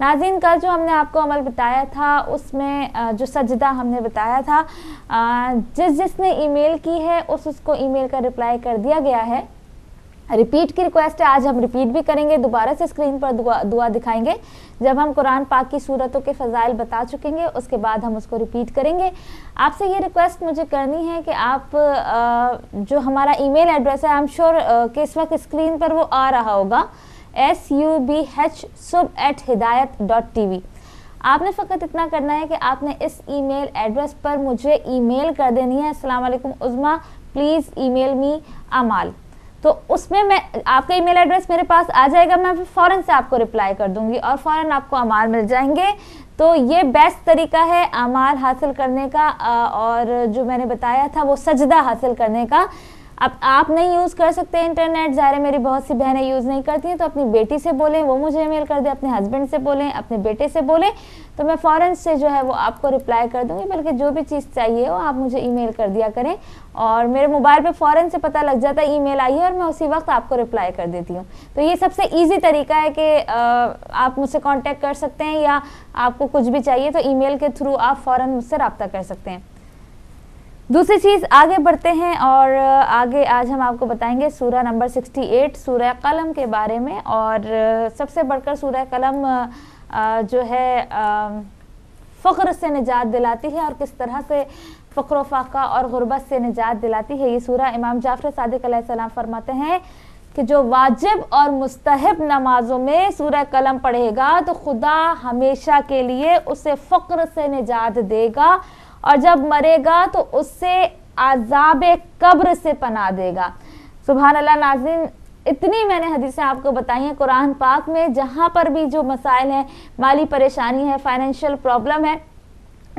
नाज़रीन कल जो हमने आपको अमल बताया था उसमें जो सजदा हमने बताया था, जिसने ईमेल की है उसको ईमेल का रिप्लाई कर दिया गया है। रिपीट की रिक्वेस्ट है, आज हम रिपीट भी करेंगे, दोबारा से स्क्रीन पर दुआ दिखाएंगे। जब हम कुरान पाक की सूरतों के फ़ज़ाइल बता चुकेंगे उसके बाद हम उसको रिपीट करेंगे। आपसे ये रिक्वेस्ट मुझे करनी है कि आप जो हमारा ईमेल एड्रेस है, आई एम श्योर कि इस वक्त स्क्रीन पर वो आ रहा होगा, subh@hidayat.tv। आपने फ़कत इतना करना है कि आपने इस ईमेल एड्रेस पर मुझे ईमेल कर देनी है, अस्सलाम वालेकुम उज़मा प्लीज़ ईमेल मी अमाल। तो उसमें मैं आपका ईमेल एड्रेस मेरे पास आ जाएगा, मैं फिर फ़ौरन से आपको रिप्लाई कर दूंगी और फ़ौरन आपको अमाल मिल जाएंगे। तो ये बेस्ट तरीका है अमाल हासिल करने का, और जो मैंने बताया था वो सजदा हासिल करने का। अब आप नहीं यूज़ कर सकते इंटरनेट, ज़ाहिर है मेरी बहुत सी बहनें यूज़ नहीं करती हैं, तो अपनी बेटी से बोलें, वो मुझे ईमेल कर दे, अपने हस्बैंड से बोलें, अपने बेटे से बोलें, तो मैं फ़ौरन से जो है वो आपको रिप्लाई कर दूंगी। बल्कि जो भी चीज़ चाहिए हो आप मुझे ईमेल कर दिया करें और मेरे मोबाइल पे फ़ौरन से पता लग जाता है ईमेल आई है और मैं उसी वक्त आपको रिप्लाई कर देती हूँ। तो ये सबसे ईजी तरीका है कि आप मुझसे कांटेक्ट कर सकते हैं, या आपको कुछ भी चाहिए तो ईमेल के थ्रू आप फ़ौरन मुझसे रब्ता कर सकते हैं। दूसरी चीज़, आगे बढ़ते हैं और आगे आज हम आपको बताएंगे सूरह नंबर 68 सूरह कलम के बारे में। और सबसे बढ़कर सूरह कलम जो है फ़ख्र से निजात दिलाती है और किस तरह से फ़ख्र फ़ाक़ा और गुर्बत से निजात दिलाती है ये सूरह। इमाम जाफ़र सादिक़ अलैहिस्सलाम फरमाते हैं कि जो वाजिब और मुस्तहब नमाजों में सूरह कलम पढ़ेगा तो खुदा हमेशा के लिए उसे फ़ख्र से निजात देगा, और जब मरेगा तो उससे आज़ाब कब्र से पनाह देगा। सुभान अल्लाह। नाज़रीन, इतनी मैंने हदीसें आपको बताई हैं कुरान पाक में, जहाँ पर भी जो मसाइल हैं, माली परेशानी है, फाइनेंशियल प्रॉब्लम है,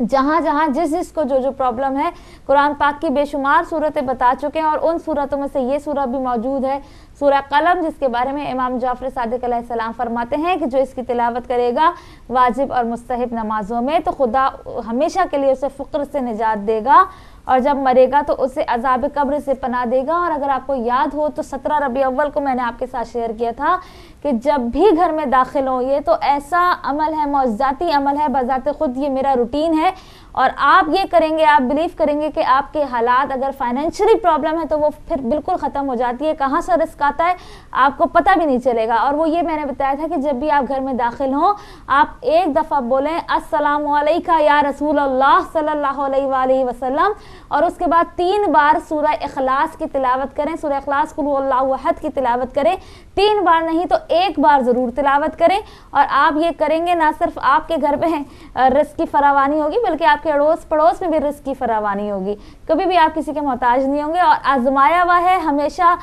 जहाँ जहाँ जिस को जो प्रॉब्लम है, कुरान पाक की बेशुमार सूरतें बता चुके हैं। और उन सूरतों में से ये सूरत भी मौजूद है, सूरह कलम, जिसके बारे में इमाम जाफ़र सादिक़ अलैहिस्सलाम फरमाते हैं कि जो इसकी तिलावत करेगा वाजिब और मुस्तहब नमाजों में तो खुदा हमेशा के लिए उसे फ़ख्र से निजात देगा, और जब मरेगा तो उसे अज़ाब कब्र से पनाह देगा। और अगर आपको याद हो तो 17 रबी अव्वल को मैंने आपके साथ शेयर किया था कि जब भी घर में दाखिल हो, ये तो ऐसा अमल है, मौज़ाती अमल है, बज़ाते खुद ये मेरा रूटीन है, और आप ये करेंगे, आप बिलीव करेंगे कि आपके हालात अगर फाइनेंशियली प्रॉब्लम है तो वो फिर बिल्कुल ख़त्म हो जाती है। कहाँ से रिस्क आता है आपको पता भी नहीं चलेगा। और वो ये मैंने बताया था कि जब भी आप घर में दाखिल हों आप एक दफ़ा बोलें अस्सलामु अलैका या रसूल अल्लाह सल्लल्लाहु अलैहि वसल्लम, और उसके बाद 3 बार सूरह इखलास की तिलावत करें। सूरह इखलास कुल हुवल्लाहु अहद की तिलावत करें, 3 बार नहीं तो 1 बार ज़रूर तिलावत करें। और आप ये करेंगे ना सिर्फ आपके घर में रिस्क की फरावानी होगी, बल्कि आपके अड़ोस पड़ोस में भी रिस्क की फरावानी होगी, कभी भी आप किसी के मोहताज नहीं होंगे। और आजमाया हुआ है, हमेशा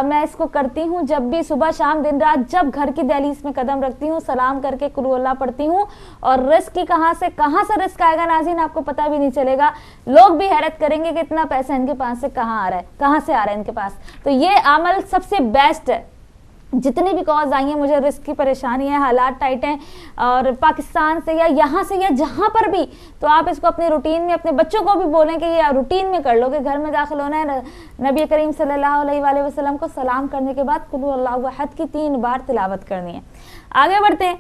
मैं इसको करती हूँ, जब भी सुबह शाम दिन रात जब घर की दहलीज में कदम रखती हूँ, सलाम करके कुल हुवल्लाह पढ़ती हूँ, और रिस्क की कहाँ से रिस्क आएगा नाज़रीन आपको पता भी नहीं चलेगा। लोग भी हैरत करेंगे कि इतना पैसा इनके पास से कहाँ आ रहा है, कहाँ से आ रहा है इनके पास। तो ये अमल सबसे बेस्ट है। जितनी भी कॉज आई हैं, मुझे रिस्क की परेशानी है, हालात टाइट हैं, और पाकिस्तान से या यहाँ से या जहाँ पर भी, तो आप इसको अपने रूटीन में, अपने बच्चों को भी बोलें कि ये रूटीन में कर लो कि घर में दाखिल होना है, नबी करीम सल्लल्लाहु अलैहि वसल्लम को सलाम करने के बाद कुल हुवल्लाहु अहद की 3 बार तिलावत करनी है। आगे बढ़ते हैं।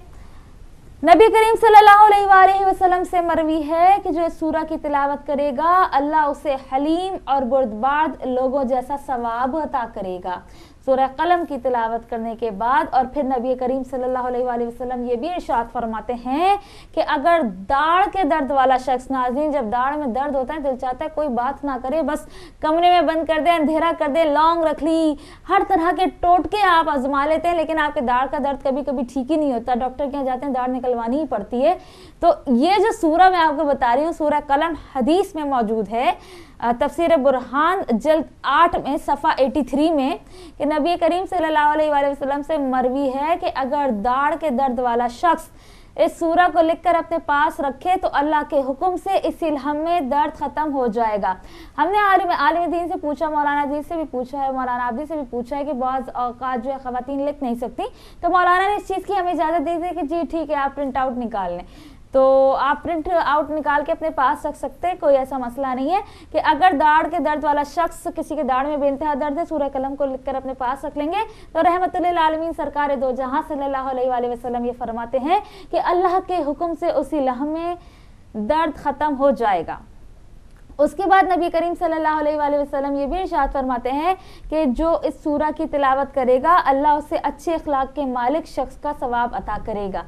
नबी करीम सल्लल्लाहु अलैहि वसल्लम से मरवी है कि जो इस सूरह की तिलावत करेगा अल्लाह उसे हलीम और बुर्दबाद लोगों जैसा सवाब अता करेगा सूरह कलम की तिलावत करने के बाद। और फिर नबी करीम सल्लल्लाहु अलैहि वसल्लम ये भी इरशाद फरमाते हैं कि अगर दाढ़ के दर्द वाला शख्स, नाज़रीन जब दाढ़ में दर्द होता है दिल चाहता है कोई बात ना करे, बस कमरे में बंद कर दे, अंधेरा कर दे, लौंग रख ली, हर तरह के टोटके आप आजमा लेते हैं, लेकिन आपके दाढ़ का दर्द कभी कभी ठीक ही नहीं होता, डॉक्टर के यहाँ जाते हैं, दाढ़ निकलवानी ही पड़ती है। तो ये जो सूरह मैं आपको बता रही हूँ, सूरह कलम, हदीस में मौजूद है तफसीर बुरहान जल्द 8 में सफ़ा 83 में कि नबी करीम सल्लल्लाहु अलैहि वसल्लम से मरवी है कि अगर दाढ़ के दर्द वाला शख्स इस सूरह को लिखकर अपने पास रखे तो अल्लाह के हुक्म से इस इल्हम में दर्द ख़त्म हो जाएगा। हमने आलिम दीन से पूछा, मौलाना जी से भी पूछा है, मौलाना आबदी से भी पूछा है कि बाज़ औक़ात जो है ख़वातीन लिख नहीं सकती, तो मौलाना ने इस चीज़ की हमें इजाज़त दी थी कि जी ठीक है आप प्रिंट आउट निकाल लें। तो आप प्रिंट आउट निकाल के अपने पास रख सकते हैं, कोई ऐसा मसला नहीं है कि अगर दाढ़ के दर्द वाला शख्स, किसी के दाढ़ में बेइंतहा दर्द है, सूरह कलम को लिखकर अपने पास रख लेंगे तो रहमतुल लिल आलमीन सरकार दो जहां सल्लल्लाहु अलैहि वसल्लम ये फरमाते हैं कि अल्लाह के हुक्म से उसी लम्हे दर्द खत्म हो जाएगा। उसके बाद नबी करीम सल्लल्लाहु अलैहि वसल्लम ये भी इरशाद फरमाते हैं कि जो इस सूरा की तिलावत करेगा अल्लाह उसे अच्छे अखलाक के मालिक शख्स का सवाब अता करेगा।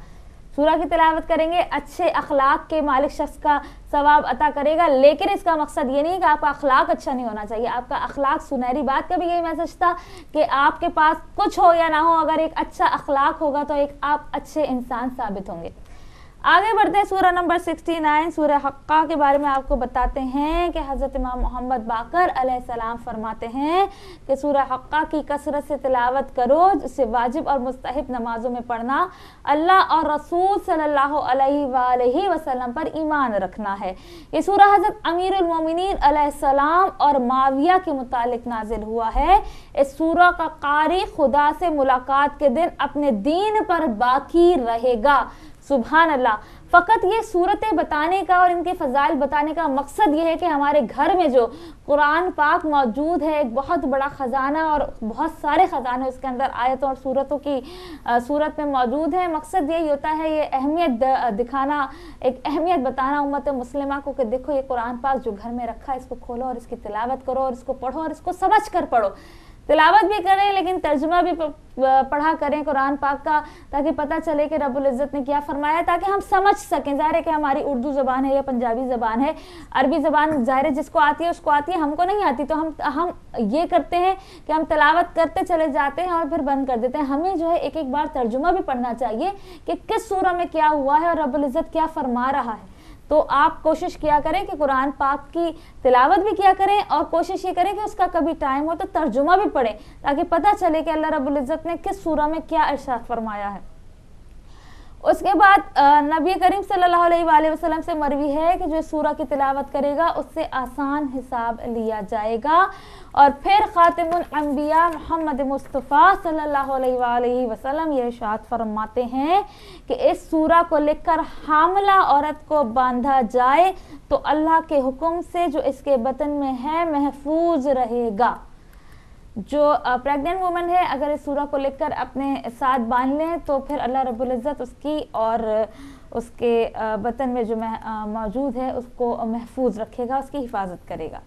सूरा की तिलावत करेंगे, अच्छे अखलाक के मालिक शख्स का सवाब अता करेगा, लेकिन इसका मकसद ये नहीं कि आपका अखलाक अच्छा नहीं होना चाहिए। आपका अखलाक, सुनहरी बात का भी यही मैसेज था कि आपके पास कुछ हो या ना हो, अगर एक अच्छा अखलाक होगा तो एक आप अच्छे इंसान साबित होंगे। आगे बढ़ते हैं, सूरा नंबर 69 सूरह हक्का के बारे में आपको बताते हैं कि हज़रत इमाम मोहम्मद बाकर अलैहिस्सलाम फरमाते हैं कि सूरह हक्का की कसरत से तिलावत करो, जिससे वाजिब और मुस्तहिब नमाजों में पढ़ना, अल्लाह और रसूल सल्लल्लाहु अलैहि वसल्लम पर ईमान रखना है। ये सूरा हज़रत अमीरुल मोमिनीन अलैहिस्सलाम और माविया के मुतालिक नाजिल हुआ है। इस सूरा का कारी खुदा से मुलाकात के दिन अपने दीन पर बाकी रहेगा। सुभान अल्लाह। फ़कत ये सूरतें बताने का और इनके फ़ज़ाइल बताने का मकसद ये है कि हमारे घर में जो कुरान पाक मौजूद है, एक बहुत बड़ा ख़जाना और बहुत सारे ख़जाने उसके अंदर आयतों और सूरतों की सूरत में मौजूद है। मकसद यही होता है ये अहमियत दिखाना, एक अहमियत बताना उम्मत मुस्लिमा को कि देखो ये कुरान पाक जो घर में रखा है, इसको खोलो और इसकी तिलावत करो और इसको पढ़ो और इसको समझ कर पढ़ो। तिलावत भी करें लेकिन तर्जुमा भी पढ़ा करें कुरान पाक का, ताकि पता चले कि रब्बुल इज़्ज़त ने क्या फरमाया, ताकि हम समझ सकें। ज़ाहिर है कि हमारी उर्दू ज़बान है या पंजाबी ज़बान है, अरबी ज़बान ज़ाहिर है जिसको आती है उसको आती है, हमको नहीं आती, तो हम ये करते हैं कि हम तिलावत करते चले जाते हैं और फिर बंद कर देते हैं। हमें जो है एक एक बार तर्जुमा भी पढ़ना चाहिए कि किस सूरा में क्या हुआ है और रब्बुल इज़्ज़त क्या फरमा रहा है। तो आप कोशिश किया करें कि कुरान पाक की तिलावत भी किया करें और कोशिश ये करें कि उसका कभी टाइम हो तो तर्जुमा भी पढ़ें, ताकि पता चले कि अल्लाह रब्बुल इज़्ज़त ने किस सूरा में क्या इरशाद फरमाया है। उसके बाद नबी करीम सल्लल्लाहु अलैहि वसल्लम से मरवी है कि जो सूरा की तिलावत करेगा उससे आसान हिसाब लिया जाएगा। और फिर खातिमुल अंबिया मोहम्मद मुस्तफ़ा सल्लल्लाहु अलैहि वसल्लम ये इरशाद फरमाते हैं कि इस सूरा को लिखकर हामला औरत को बांधा जाए तो अल्लाह के हुक्म से जो इसके बतन में है महफूज रहेगा। जो प्रेग्नेंट वुमन है अगर इस सूरा को लिखकर अपने साथ बांध लें तो फिर अल्लाह रब्बुल इज़्ज़त उसकी और उसके बतन में जो मौजूद है उसको महफूज रखेगा, उसकी हिफाजत करेगा।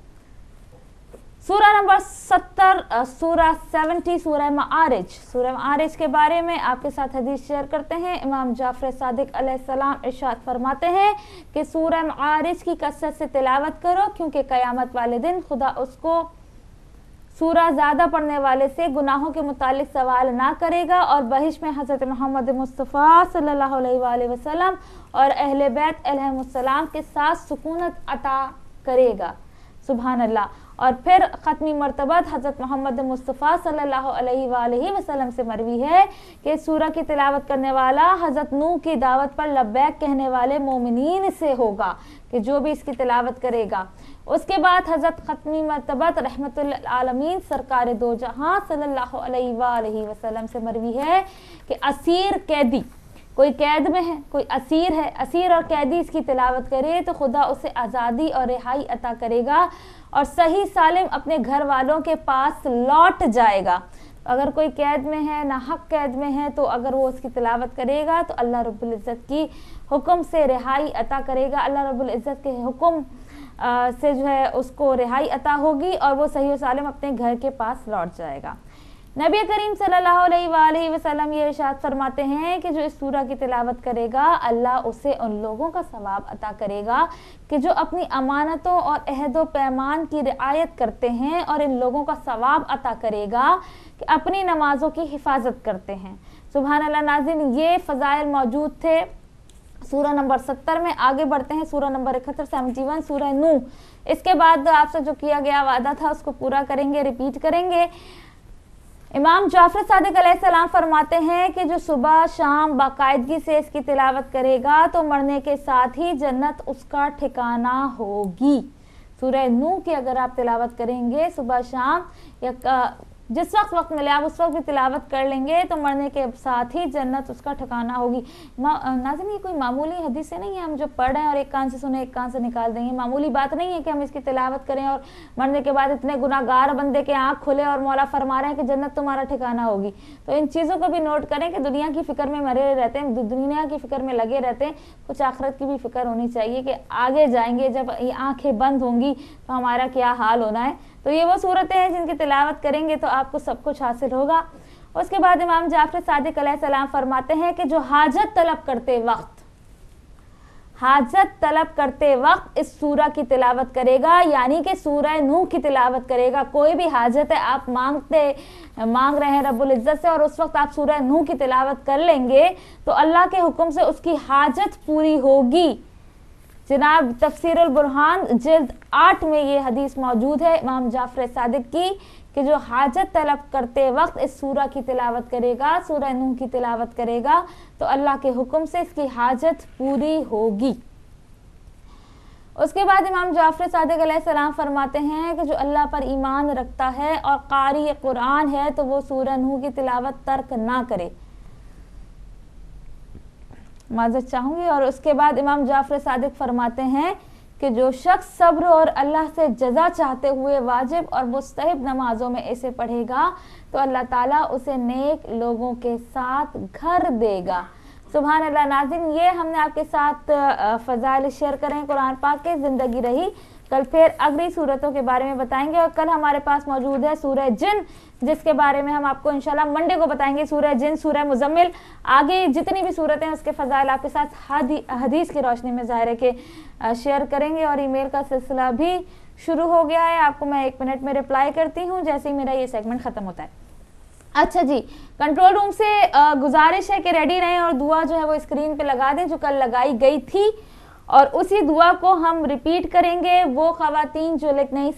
सूरा नंबर 70 सूरा 70 सूरह मारिज। सूरह मारिज के बारे में आपके साथ हदीस शेयर करते हैं। इमाम जाफर सादिक अलैहिस्सलाम इरशाद फरमाते हैं कि सूरह मारिज की कसरत से तिलावत करो, क्योंकि क़यामत वाले दिन खुदा उसको सूरा ज़्यादा पढ़ने वाले से गुनाहों के मुतालिक सवाल ना करेगा और बहिश्त में हज़रत मोहम्मद मुस्तफ़ा सल्लल्लाहु अलैहि वसल्लम और अहले बैत अलैहिमुस्सलाम के साथ सुकूनत अता करेगा। सुभान अल्लाह। और फिर ख़त्मी मर्तबत हज़रत मोहम्मद मुस्तफ़ा सल्लल्लाहु अलैहि वसल्लम से मरवी है कि सूरा की तिलावत करने वाला हज़रत नूह की दावत पर लब्बैक कहने वाले मोमिनीन से होगा, कि जो भी इसकी तिलावत करेगा। उसके बाद हज़रत ख़त्मी मर्तबत रहमतुल आलमीन सरकार दो जहां सल्लल्लाहु अलैहि वसल्लम से मरवी है कि असीर कैदी, कोई कैद में है, कोई असीर है, असीर और कैदी इसकी तिलावत करे तो खुदा उसे आज़ादी और रिहाई अता करेगा और सही सालिम अपने घर वालों के पास लौट जाएगा। अगर कोई कैद में है, नाहक कैद में है, तो अगर वो उसकी तिलावत करेगा तो अल्लाह रब्बुल इज़्ज़त की हुक्म से रिहाई अता करेगा। अल्लाह रब्बुल इज़्ज़त के हुक्म से जो है उसको रिहाई अता होगी और वो सही सालिम अपने घर के पास लौट जाएगा। नबी करीम सल्लल्लाहु अलैहि वसल्लम ये इरशाद फरमाते हैं कि जो इस सूरा की तिलावत करेगा अल्लाह उसे उन लोगों का सवाब अता करेगा कि जो अपनी अमानतों और अहद पैमान की रिआयत करते हैं, और इन लोगों का सवाब अता करेगा कि अपनी नमाजों की हिफाजत करते हैं। सुभान अल्लाह। नाज़रीन, ये फ़ज़ाइल मौजूद थे सूरा नंबर 70 में। आगे बढ़ते हैं सूरा नंबर 71 71 सूरह नूह। इसके बाद आपसे जो किया गया वादा था उसको पूरा करेंगे, रिपीट करेंगे। इमाम जाफर सादिक अलैहिस्सलाम फरमाते हैं कि जो सुबह शाम बाकायदगी से इसकी तिलावत करेगा तो मरने के साथ ही जन्नत उसका ठिकाना होगी। सूरह नूह की अगर आप तिलावत करेंगे सुबह शाम या जिस वक्त मिले आप उस वक्त भी तिलावत कर लेंगे तो मरने के साथ ही जन्नत उसका ठिकाना होगी। नाज़रीन, ये कोई मामूली हदीस नहीं है हम जो पढ़ रहे हैं और एक कान से सुने एक कान से निकाल देंगे। मामूली बात नहीं है कि हम इसकी तिलावत करें और मरने के बाद इतने गुनाहगार बंदे के आँख खुले और मौला फरमा रहे हैं कि जन्नत तुम्हारा ठिकाना होगी। तो इन चीज़ों को भी नोट करें कि दुनिया की फिक्र में मरे रहते हैं, दुनिया की फिक्र में लगे रहते हैं, कुछ आखिरत की भी फिक्र होनी चाहिए कि आगे जाएंगे जब ये आंखें बंद होंगी तो हमारा क्या हाल होना है। तो ये वो सूरतें हैं जिनकी तिलावत करेंगे तो आपको सब कुछ हासिल होगा। उसके बाद इमाम जाफर सादिक अलैहिस्सलाम फरमाते हैं कि जो हाजत तलब करते वक्त इस सूरा की तिलावत करेगा, यानी कि सूरह नूह की तिलावत करेगा। कोई भी हाजत है आप मांग रहे हैं रब्बुल इज्जत से और उस वक्त आप सूरह नूह की तिलावत कर लेंगे तो अल्लाह के हुक्म से उसकी हाजत पूरी होगी। जनाब तफसीरुल बुरहान जिल्द 8 में ये हदीस मौजूद है इमाम जाफर सादिक की कि जो हाजत तलब करते वक्त इस सूरा की तिलावत करेगा, सूरह नूह की तिलावत करेगा तो अल्लाह के हुक्म से इसकी हाजत पूरी होगी। उसके बाद इमाम जाफर सादिक अलैहिस्सलाम फरमाते हैं कि जो अल्लाह पर ईमान रखता है और कारी कुरान है तो वो सूरह नूह की तिलावत तर्क ना करे। माजरत चाहूँगी। और उसके बाद इमाम जाफर सादिक फरमाते हैं कि जो शख्स सब्र और अल्लाह से जज़ा चाहते हुए वाजिब और मुस्तहब नमाजों में इसे पढ़ेगा तो अल्लाह ताला उसे नेक लोगों के साथ घर देगा। सुभान अल्लाह। नाज़रीन, ये हमने आपके साथ फ़ज़ाइल शेयर करें कुरान पाक के, ज़िंदगी रही। कल फिर अगली सूरतों के बारे में बताएंगे और कल हमारे पास मौजूद है सूरह जिन, जिसके बारे में हम आपको इंशाल्लाह मंडे को बताएंगे। सूरह जिन, सूरह मुज़म्मिल, आगे जितनी भी सूरतें हैं उसके फ़ज़ाइल आपके साथ हदीस की रोशनी में ज़ाहिर है कि शेयर करेंगे। और ईमेल का सिलसिला भी शुरू हो गया है, आपको मैं 1 मिनट में रिप्लाई करती हूँ जैसे ही मेरा ये सेगमेंट ख़त्म होता है। अच्छा जी, कंट्रोल रूम से गुजारिश है कि रेडी रहें और दुआ जो है वो स्क्रीन पे लगा दें जो कल लगाई गई थी और उसी दुआ को हम रिपीट करेंगे। वो ख़वातीन जो लिख नहीं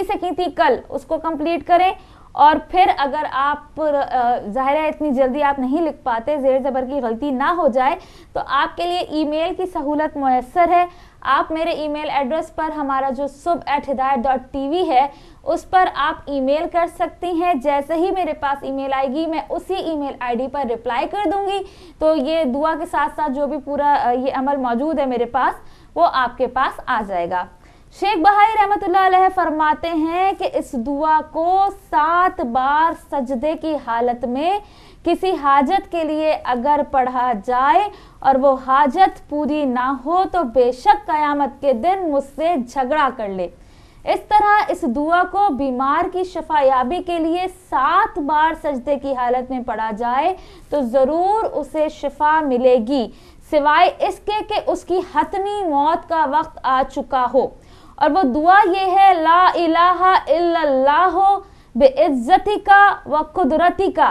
सकी थी कल, उसको कंप्लीट करें। और फिर अगर आप ज़ाहिर है इतनी जल्दी आप नहीं लिख पाते, ज़ेर ज़बर की गलती ना हो जाए, तो आपके लिए ईमेल की सहूलत मुयस्सर है। आप मेरे ईमेल एड्रेस पर, हमारा जो subh@hidayat.tv है, उस पर आप ईमेल कर सकती हैं। जैसे ही मेरे पास ईमेल आएगी मैं उसी ईमेल आईडी पर रिप्लाई कर दूंगी। तो ये दुआ के साथ साथ जो भी पूरा ये अमल मौजूद है मेरे पास वो आपके पास आ जाएगा। शेख बहाई रहमतुल्लाह अलैह फरमाते हैं कि इस दुआ को 7 बार सजदे की हालत में किसी हाजत के लिए अगर पढ़ा जाए और वो हाजत पूरी ना हो तो बेशक क़यामत के दिन मुझसे झगड़ा कर ले। इस तरह इस दुआ को बीमार की शफायाबी के लिए 7 बार सजदे की हालत में पढ़ा जाए तो ज़रूर उसे शिफा मिलेगी, सिवाय इसके कि उसकी हतमी मौत का वक्त आ चुका हो। और वो दुआ ये है, ला इलाहा इल्लल्लाह बिइज्जतिका व कुदरतिका,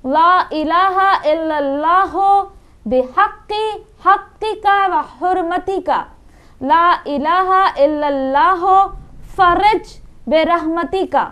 ला इलाहा इल्लल्लाह बिहक्की हक्किका व हुर्मतिका, ला इलाहा इल्लल्लाह फरज बेरहमतिका।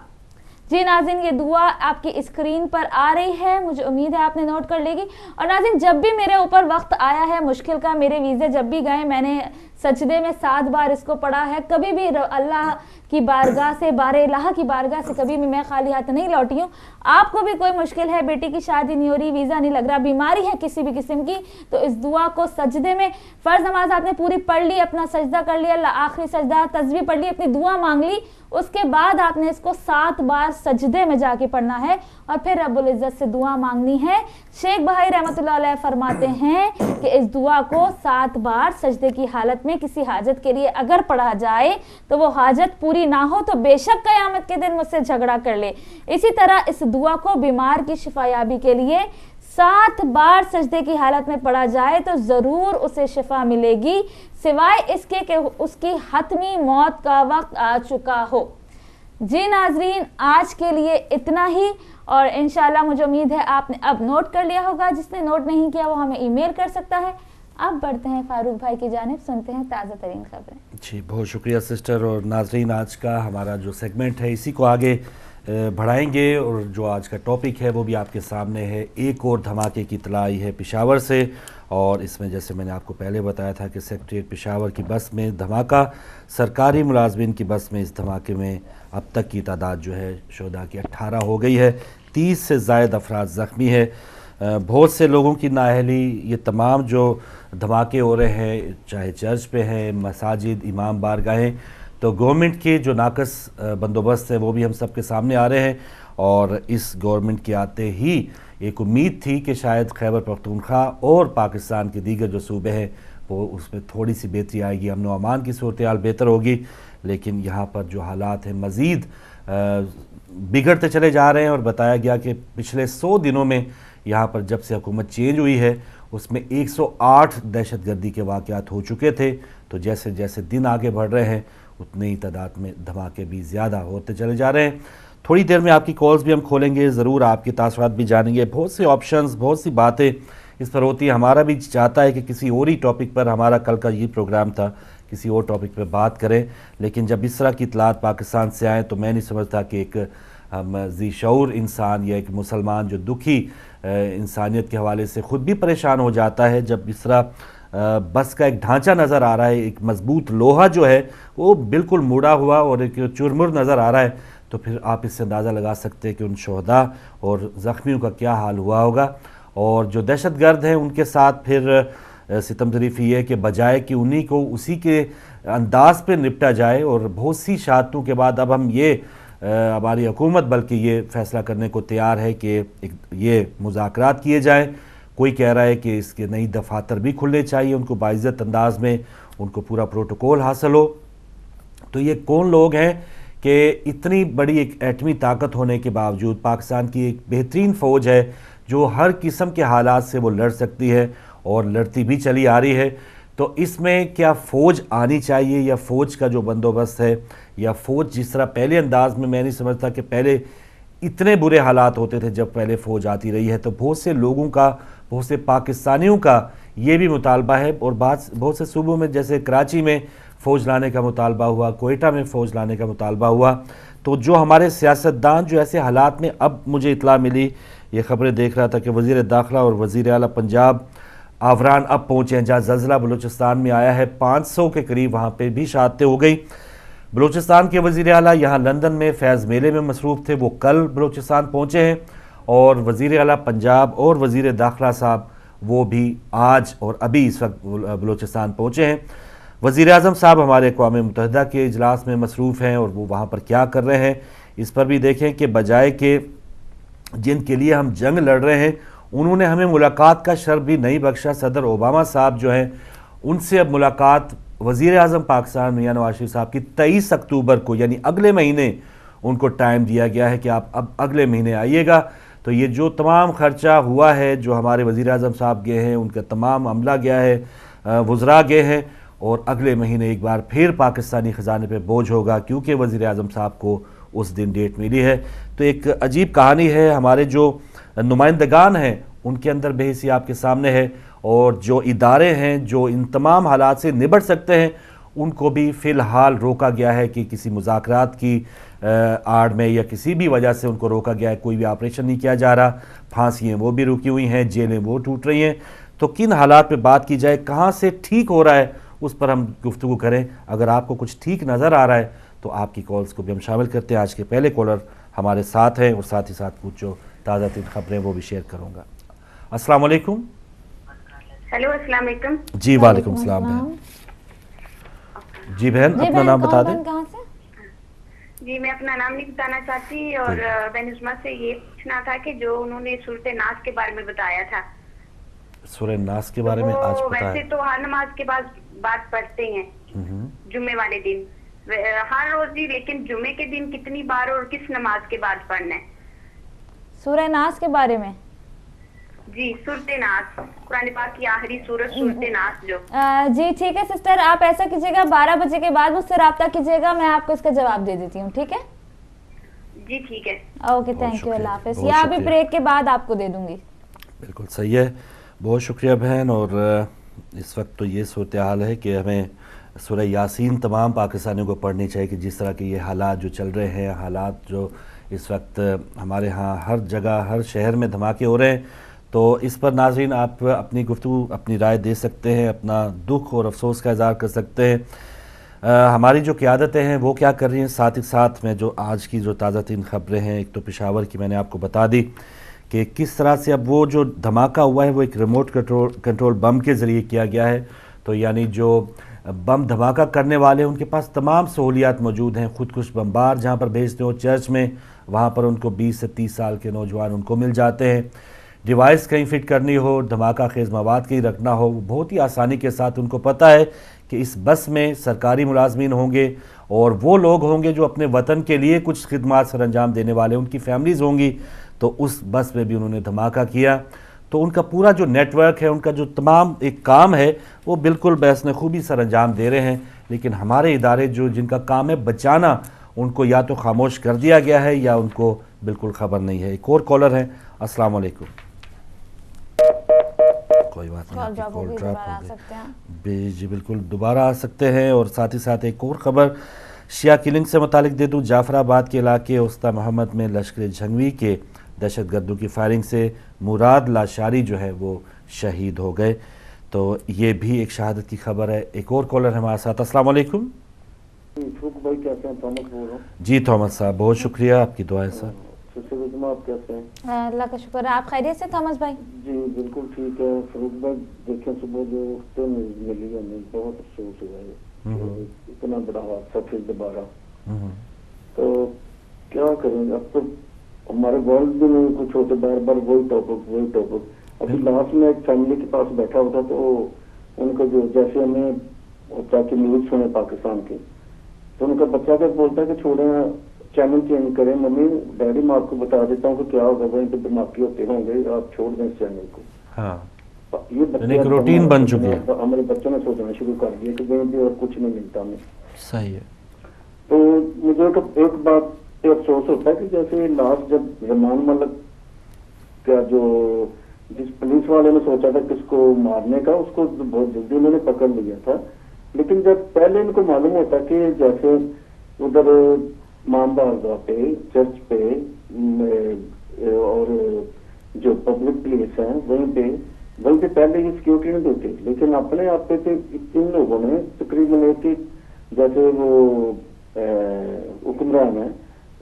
जी नाज़रीन, ये दुआ आपकी स्क्रीन पर आ रही है, मुझे उम्मीद है आपने नोट कर लेगी। और नाज़रीन, जब भी मेरे ऊपर वक्त आया है मुश्किल का, मेरे वीज़े जब भी गए, मैंने सजदे में 7 बार इसको पढ़ा है। कभी भी अल्लाह की बारगाह से, बार-ए-इलाहा की बारगाह से कभी भी मैं खाली हाथ नहीं लौटी हूँ। आपको भी कोई मुश्किल है, बेटी की शादी नहीं हो रही, वीज़ा नहीं लग रहा, बीमारी है किसी भी किस्म की, तो इस दुआ को सजदे में, फ़र्ज़ नमाज आपने पूरी पढ़ ली, अपना सजदा कर लिया, आखिरी सजदा तस्बीह पढ़ ली, अपनी दुआ मांग ली, उसके बाद आपने इसको 7 बार सजदे में जाके पढ़ना है और फिर रब्बुल इज़्ज़त से दुआ मांगनी है। शेख बहाई रहमतुल्लाह अलैह फरमाते हैं कि इस दुआ को 7 बार सजदे की हालत में किसी हाजत के लिए अगर पढ़ा जाए तो वो हाजत पूरी ना हो तो बेशक क़यामत के दिन मुझसे झगड़ा कर ले। इसी तरह इस दुआ को बीमार की शिफायाबी के लिए 7 बार सजदे की हालत में पढ़ा जाए तो ज़रूर उसे शिफा मिलेगी, सिवाय इसके कि उसकी हतमी मौत का वक्त आ चुका हो। जी नाजरीन, आज के लिए इतना ही और इंशाल्लाह मुझे उम्मीद है आपने अब नोट कर लिया होगा। जिसने नोट नहीं किया वो हमें ईमेल कर सकता है। अब बढ़ते हैं फारूक भाई की जानिब, सुनते हैं ताज़ा तरीन खबरें। जी बहुत शुक्रिया सिस्टर। और नाजरीन, आज का हमारा जो सेगमेंट है इसी को आगे بڑھائیں گے، اور جو آج کا ٹاپک ہے وہ بھی آپ کے سامنے ہے۔ ایک اور دھماکے کی اطلاع آئی ہے پشاور سے، اور اس میں جیسے میں نے آپ کو پہلے بتایا تھا کہ سیکریٹریٹ پشاور کی بس میں دھماکہ، سرکاری ملازمین کی بس میں اس دھماکے میں اب تک کی تعداد جو ہے شہداء کی 18 ہو گئی ہے، 30 سے زائد افراد زخمی ہے۔ بہت سے لوگوں کی نااہلی، یہ تمام جو دھماکے ہو رہے ہیں چاہے چرچ پہ ہیں، مساجد، امام بارگاہیں، تو گورنمنٹ کے جو ناقص بندوبست ہے وہ بھی ہم سب کے سامنے آ رہے ہیں، اور اس گورنمنٹ کے آتے ہی ایک امید تھی کہ شاید خیبر پختونخوا اور پاکستان کے دیگر جو صوبے ہیں وہ اس میں تھوڑی سی بہتری آئے گی، امن و امان کی صورتحال بہتر ہوگی، لیکن یہاں پر جو حالات ہیں مزید بگڑتے چلے جا رہے ہیں، اور بتایا گیا کہ پچھلے 100 دنوں میں یہاں پر جب سے حکومت چینج ہوئی ہے اس میں 108 دہشت گردی کے واقعات ہو چکے تھے، تو جیسے جیسے دن آگے بڑھ رہے ہیں اتنی ہی تعداد میں دھماکے بھی زیادہ ہوتے چلے جا رہے ہیں۔ تھوڑی دیر میں آپ کی کالز بھی ہم کھولیں گے، ضرور آپ کے تاثرات بھی جانیں گے، بہت سے آپشنز، بہت سی باتیں اس پر ہوتی ہیں۔ ہمارا بھی چاہتا ہے کہ کسی اور ہی ٹاپک پر، ہمارا کل کا یہ پروگرام تھا کسی اور ٹاپک پہ بات کریں، لیکن جب اس طرح کی اطلاعات پاکستان سے آئیں تو میں نہیں سمجھتا کہ ایک ذی شعور انسان یا ایک مسلمان جو دکھی انسانیت کے حوالے سے خود بھی پریشان ہو جاتا ہے، جب اس طرح بس کا ایک ڈھانچہ نظر آ رہا ہے، ایک مضبوط لوہا جو ہے وہ بالکل مڑا ہوا اور ایک چرمر نظر آ رہا ہے، تو پھر آپ اس سے اندازہ لگا سکتے ہیں کہ ان شہداء اور زخمیوں کا کیا حال ہوا ہوگا۔ اور جو دہشت گرد ہیں ان کے ساتھ پھر ستم ظریفی یہ کہ بجائے کہ انہی کو اسی کے انداز پہ نپٹا جائے، اور بہت سی شہادتوں کے بعد اب ہم یہ ہماری حکومت بلکہ یہ فیصلہ کرنے کو تیار ہے کہ یہ مذاکرات کیے جائیں۔ کوئی کہہ رہا ہے کہ اس کے نئی دفاتر بھی کھلنے چاہیے، ان کو باعزت انداز میں ان کو پورا پروٹوکول حاصل ہو۔ تو یہ کون لوگ ہیں کہ اتنی بڑی ایک ایٹمی طاقت ہونے کے باوجود پاکستان کی ایک بہترین فوج ہے جو ہر قسم کے حالات سے وہ لڑ سکتی ہے اور لڑتی بھی چلی آ رہی ہے، تو اس میں کیا فوج آنی چاہیے، یا فوج کا جو بندوبست ہے، یا فوج جس طرح پہلے انداز میں نہیں سمجھتا کہ پہلے اتنے برے حالات ہوتے تھے جب پہلے فوج آتی رہی ہے، تو بہت سے لوگوں کا، بہت سے پاکستانیوں کا یہ بھی مطالبہ ہے، اور بہت سے صوبوں میں جیسے کراچی میں فوج لانے کا مطالبہ ہوا، کوئٹہ میں فوج لانے کا مطالبہ ہوا، تو جو ہمارے سیاستدان جو ایسے حالات میں، اب مجھے اطلاع ملی، یہ خبریں دیکھ رہا تھا کہ وزیر داخلہ اور وزیر اعلیٰ پنجاب آوران اب پہنچے ہیں جہاں زلزلہ بلوچستان میں آیا ہے، 500 کے قریب وہاں پہ بھی شہادتیں ہو گئی۔ بلوچستان کے وزیر اعلیٰ یہاں لندن میں فیض میلے میں مصروف تھے، وہ کل بلوچستان پہنچے ہیں، اور وزیر اعلیٰ پنجاب اور وزیر داخلہ صاحب وہ بھی آج اور ابھی اس وقت بلوچستان پہنچے ہیں۔ وزیر اعظم صاحب ہمارے اقوام متحدہ کے اجلاس میں مصروف ہیں، اور وہ وہاں پر کیا کر رہے ہیں اس پر بھی دیکھیں کہ بجائے کہ جن کے لیے ہم جنگ لڑ رہے ہیں انہوں نے ہمیں ملاقات کا شرف بھی نہیں بخشا۔ صدر اوباما صاحب جو ہیں ان سے اب ملاقات وزیر اعظم پاکستان میاں نواز شریف صاحب کی 23 اکتوبر کو، یعنی اگلے مہینے ان کو ٹائم دیا گیا ہے کہ آپ اب اگلے مہینے آئیے گا۔ تو یہ جو تمام خرچہ ہوا ہے، جو ہمارے وزیر اعظم صاحب گئے ہیں، ان کا تمام عملہ گیا ہے، وزراء گئے ہیں، اور اگلے مہینے ایک بار پھر پاکستانی خزانے پہ بوجھ ہوگا کیونکہ وزیر اعظم صاحب کو اس دن ڈیٹ ملی ہے۔ تو ایک عجیب کہانی ہے، ہمارے جو نمائندگان ہیں ان کے اندر بے حسی آپ کے سامنے ہے، اور جو ادارے ہیں جو ان تمام حالات سے نبٹ سکتے ہیں ان کو بھی فی الحال روکا گیا ہے کہ کسی مذاکرات کی آڑ میں یا کسی بھی وجہ سے ان کو روکا گیا ہے، کوئی بھی آپریشن نہیں کیا جا رہا، پھانسیاں وہ بھی رکی ہوئی ہیں، جیلیں وہ ٹوٹ رہی ہیں۔ تو کن حالات پہ بات کی جائے، کہاں سے ٹھیک ہو رہا ہے اس پر ہم گفتگو کریں۔ اگر آپ کو کچھ ٹھیک نظر آ رہا ہے تو آپ کی کالز کو بھی ہم شامل کرتے ہیں۔ آج کے پہلے کالر ہمارے ساتھ ہیں، اور ساتھ ہی ساتھ کچھ جو تازہ ترین خبریں وہ بھی شیئر کروں گا۔ السلام علیکم۔ ہیلو، السلام علیکم۔ جی وعلیکم السلام بہن۔ جی بہن اپنا نام بتا دیں۔ جی میں اپنا نام نہیں بتانا چاہتی، اور بہن عظمیٰ سے یہ پوچھنا تھا کہ جو انہوں نے سورۃ ناس کے بارے میں بتایا تھا، سورہ ناس کے بارے میں آج پتا ہے؟ ویسے تو ہر نماز کے بعد بات پڑھتے ہیں جمعے والے دن، ہر روز ہی، لیکن جمعے کے دن کتنی بار اور کس نماز کے بعد پڑھنا ہے؟ سورہ ناس کے بارے میں؟ جی سورۃ ناس، قرآن پاک کی آخری سورت سورۃ ناس جو۔ جی ٹھیک ہے سسٹر، آپ ایسا کیجیے گا 12 بجے کے بعد مجھ سے رابطہ کیجیے گا، میں آپ کو اس کا جواب دے دیتی ہوں، ٹھیک ہے؟ جی ٹھیک ہے، اوکے، تھینک یو، اللہ حافظ۔ یا ابھی بریک کے بعد آپ کو دے دوں گی۔ بالکل صحیح ہے، بہت شکریہ بہن۔ اور اس وقت تو یہ صورتحال ہے کہ ہمیں سورہ یاسین تمام پاکستانیوں کو پڑھنی چاہیے کہ جس طرح کے یہ حالات جو چل رہے ہیں، حالات جو اس وقت ہمارے ہاں ہر جگہ ہر شہر میں دھماکے ہو رہے ہیں، تو اس پر ناظرین آپ اپنی گفتگو اپنی رائے دے سکتے ہیں، اپنا دکھ اور افسوس کا اظہار کر سکتے ہیں۔ ہماری جو قیادتیں ہیں وہ کیا کر رہی ہیں، ساتھ ہی ساتھ میں جو آج کی جو تازہ ترین خبریں ہیں، ایک تو پشاور کی میں نے آپ کو بتا دی کہ کس طرح سے اب وہ جو دھماکہ ہوا ہے وہ ایک ریموٹ کنٹرول بم کے ذریعے کیا گیا ہے، تو یعنی جو بم دھماکہ کرنے والے ہیں ان کے پاس تمام سہولیات موجود ہیں، خودکش بمبار جہاں پر بھیجتے ہو چرچ میں، وہاں پر ان کو 20 سے 30 سال کے نوجوان ان کو مل جاتے ہیں، ڈیوائس کہیں فٹ کرنی ہو، دھماکہ خیز مواد کہیں رکھنا ہو، وہ بہت ہی آسانی کے ساتھ ان کو پتہ ہے کہ اس بس میں سرکاری ملازمین ہوں گے اور وہ لوگ ہوں گے جو اپنے وطن کے لیے کچھ خدمات سر انجام دینے والے، ان کی فیملیز ہوں گی، تو اس بس میں بھی انہوں نے دھماکہ کیا، تو ان کا پورا جو نیٹ ورک ہے، ان کا جو تمام ایک کام ہے وہ بالکل بحسن خوبی سر انجام دے رہے ہیں، لیکن ہمارے ادارے جو جن کا کام ہے بچانا، ان کو یا تو خاموش کر دیا گیا ہے یا ان کو بالکل خبر نہیں ہے۔ ایک اور کالر ہے، السلام علیکم۔ کوئی بات نہیں، آپ کی کال ڈراپ ہو گئی، جی بالکل دوبارہ آ سکتے ہیں۔ اور ساتھ ہی ساتھ ایک اور خبر شیعہ کلنگ سے متعلق دے دوں، جعفر آباد کے علاقے استا محمد میں لشکر جھنگوی کے دہشت گردوں کی فائرنگ سے مراد لاشاری جو ہے وہ شہید ہو گئے، تو یہ بھی ایک شہادت کی خبر ہے۔ ایک اور کالر ہے ہمارے ساتھ، السلام علیکم۔ بھائی کیسے ہیں؟ تھامس بول رہا ہوں۔ جی تھامس صاحب، بہت شکریہ، آپ کی دعائیں سر۔ آپ کیسے ہیں؟ اللہ کا شکر ہے، آپ خیریت سے تھامس بھائی؟ جی بالکل ٹھیک ہے فروخ بھائی، دیکھیں صبح جو اٹھتے ملی ہمیں بہت افسوس ہوا ہے، اتنا بڑا حادثہ پھر دوبارہ، تو کیا کریں گے اب، تو ہمارے والد بھی نہیں کچھ ہوتے، بار بار وہی ٹاپک۔ ابھی لاسٹ میں ایک فیملی کے پاس بیٹھا ہوتا تو ان کا جو جیسے ہمیں ہوتا ہے کہ نیوز سنے پاکستان کی، تو ان کا بچہ کیا بولتا ہے کہ چھوڑیں چینل چینج کریں، ممی ڈیڈی میں آپ کو بتا دیتا ہوں کہ کیا ہوگا، وہیں پہ دھماکے ہوتے ہوں گے، آپ چھوڑ دیں اس چینل کو۔ ہاں، یہ ایک روٹین بن چکی ہے، ہمارے بچوں نے سوچنا شروع کر دیا کہ وہیں بھی اور کچھ نہیں ملتا ہمیں۔ صحیح ہے۔ تو مجھے ایک بات افسوس ہوتا ہے کہ جیسے لاسٹ جب زمان ملک کا جو جس پولیس والے نے سوچا تھا کس کو مارنے کا، اس کو بہت جلدی انہوں نے پکڑ لیا تھا، لیکن جب پہلے ان کو معلوم ہوتا کہ جیسے ادھر امام بارگاہ پہ، چرچ پہ اور جو پبلک پلیس ہیں وہیں پہ پہلے یہ سیکورٹی نہیں دیتے، لیکن اپنے آپ پہ ان لوگوں نے تقریباً ایک جیسے وہ حکمران ہیں،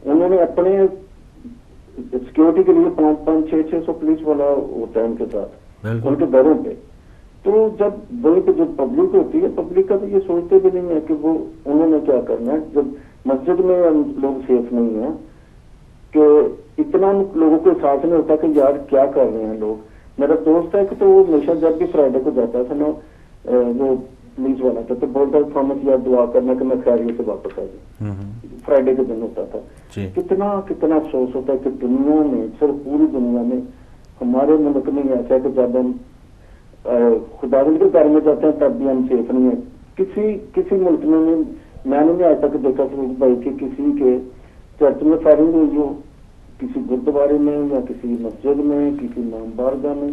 انہوں نے اپنے سیکورٹی کے لیے 500-600 پولیس والا ہوتا ہے ان کے ساتھ، ان کے گھروں پہ۔ تو جب وہیں پہ جو پبلک ہوتی ہے، پبلک کا تو یہ سوچتے بھی نہیں ہے کہ وہ انہوں نے کیا کرنا ہے۔ جب مسجد میں لوگ سیف نہیں ہیں کہ اتنا لوگوں کو احساس نہیں ہوتا کہ یار کیا کر رہے ہیں لوگ۔ میرا دوست ہے کہ تو وہ ہمیشہ جب بھی فرائیڈے کو جاتا تھا نا، وہ پولیس والا تھا، تو بولتا تھا تھامس یار دعا کرنا کہ میں خیریت سے واپس آ جاؤں، فرائیڈے کے دن ہوتا تھا۔ کتنا افسوس ہوتا ہے کہ دنیا میں، صرف پوری دنیا میں، ہمارے ملک میں ایسا ہے کہ جب ہم خداوند کے گھر میں جاتے ہیں تب بھی ہم سیف نہیں ہیں۔ کسی ملک میں نے آج تک دیکھا فروخ بھائی کہ کسی کے چرچ میں فائرنگ ہوئی ہو، کسی گردوارے میں یا کسی مسجد میں، کسی امام بارگاہ میں۔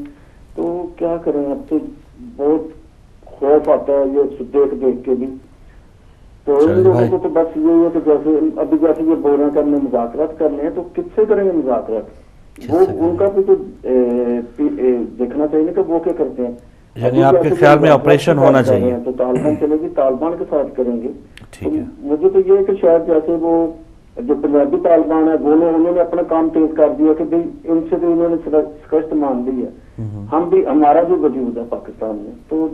تو کیا کریں، اب تو بہت خوف آتا ہے یہ دیکھ کے بھی۔ تو ان لوگوں کو تو بس یہی ہے کہ جیسے ابھی جیسے یہ بول رہے ہیں کہ ہم نے مذاکرات کرنے ہیں، تو کس سے کریں گے مذاکرات؟ وہ ان کا بھی تو دیکھنا چاہیے کہ وہ کیا کرتے ہیں۔ یعنی آپ کے خیال میں آپریشن ہونا چاہیے تو طالبان چلے گی، طالبان کے ساتھ کریں گے۔ مجھے تو یہ ہے کہ شاید جیسے وہ جو پنجابی طالبان ہے انہوں نے اپنا کام تیز کر دیا کہ ان سے بھی انہوں نے شکست مان لی ہے، ہمارا بھی وجود ہے پاکستان میں۔ تو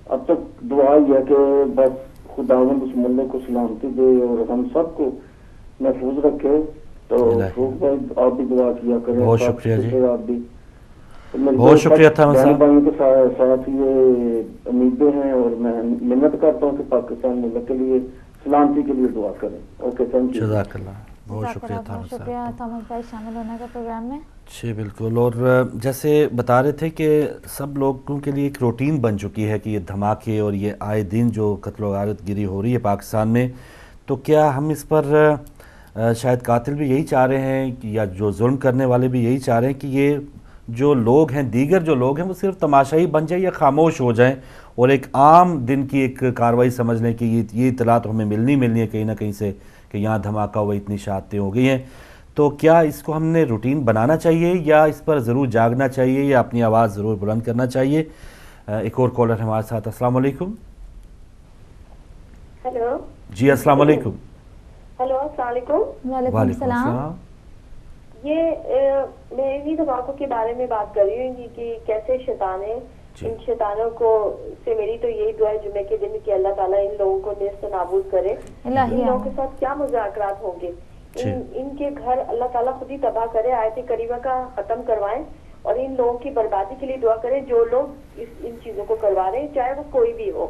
اب تک دعا یہ ہے کہ بس خداوند اس ملک کو سلامتی دے اور ہم سب کو محفوظ رکھے۔ تو آپ بھی دعا کیا کریں۔ بہت شکریہ جی، آپ بھی بہت شکریہ تھامس صاحب۔ بھائیوں کے ساتھ یہ امیدیں ہیں اور میں محنت کرتا ہوں کہ پاکستان ملک کے لیے سلامتی کے لیے دعا کریں۔ اوکے، تھینک یو، جزاک اللہ، بہت شکریہ تھامس صاحب۔ شکریہ تھامس بھائی شامل ہونے کا پروگرام میں۔ جی بالکل، اور جیسے بتا رہے تھے کہ سب لوگوں کے لیے ایک روٹین بن چکی ہے کہ یہ دھماکے اور یہ آئے دن جو قتل و غارت گری ہو رہی ہے پاکستان میں، تو کیا ہم اس پر شاید قاتل بھی یہی چاہ رہے ہیں یا جو ظلم کرنے والے بھی یہی چاہ رہے ہیں کہ یہ جو لوگ ہیں، دیگر جو لوگ ہیں، وہ صرف تماشائی بن جائیں یا خاموش ہو جائیں اور ایک عام دن کی ایک کارروائی سمجھ لیں کہ یہ اطلاع تو ہمیں ملنی ہے کہیں نہ کہیں سے کہ یہاں دھماکہ ہوا، اتنی شہادتیں ہو گئی ہیں۔ تو کیا اس کو ہم نے روٹین بنانا چاہیے یا اس پر ضرور جاگنا چاہیے یا اپنی آواز ضرور بلند کرنا چاہیے؟ ایک اور کالر ہمارے ساتھ. السلام علیکم. ہیلو جی السلام علیکم. ہیلو السلام علیکم. وعلیکم السلام. یہ میں انہی دھماکوں کے بارے میں بات کر رہی ہوں کہ کیسے شیطان ہیں. ان شیطانوں کو سے میری تو یہی دعا ہے جمعے کے دن کہ اللہ تعالیٰ ان لوگوں کو نیست و نابود کرے. ان لوگوں کے ساتھ کیا مذاکرات ہوں گے, ان کے گھر اللہ تعالیٰ خود ہی تباہ کرے, آیت کریمہ کا ختم کروائیں اور ان لوگوں کی بربادی کے لیے دعا کریں جو لوگ ان چیزوں کو کروا رہے ہیں, چاہے وہ کوئی بھی ہو.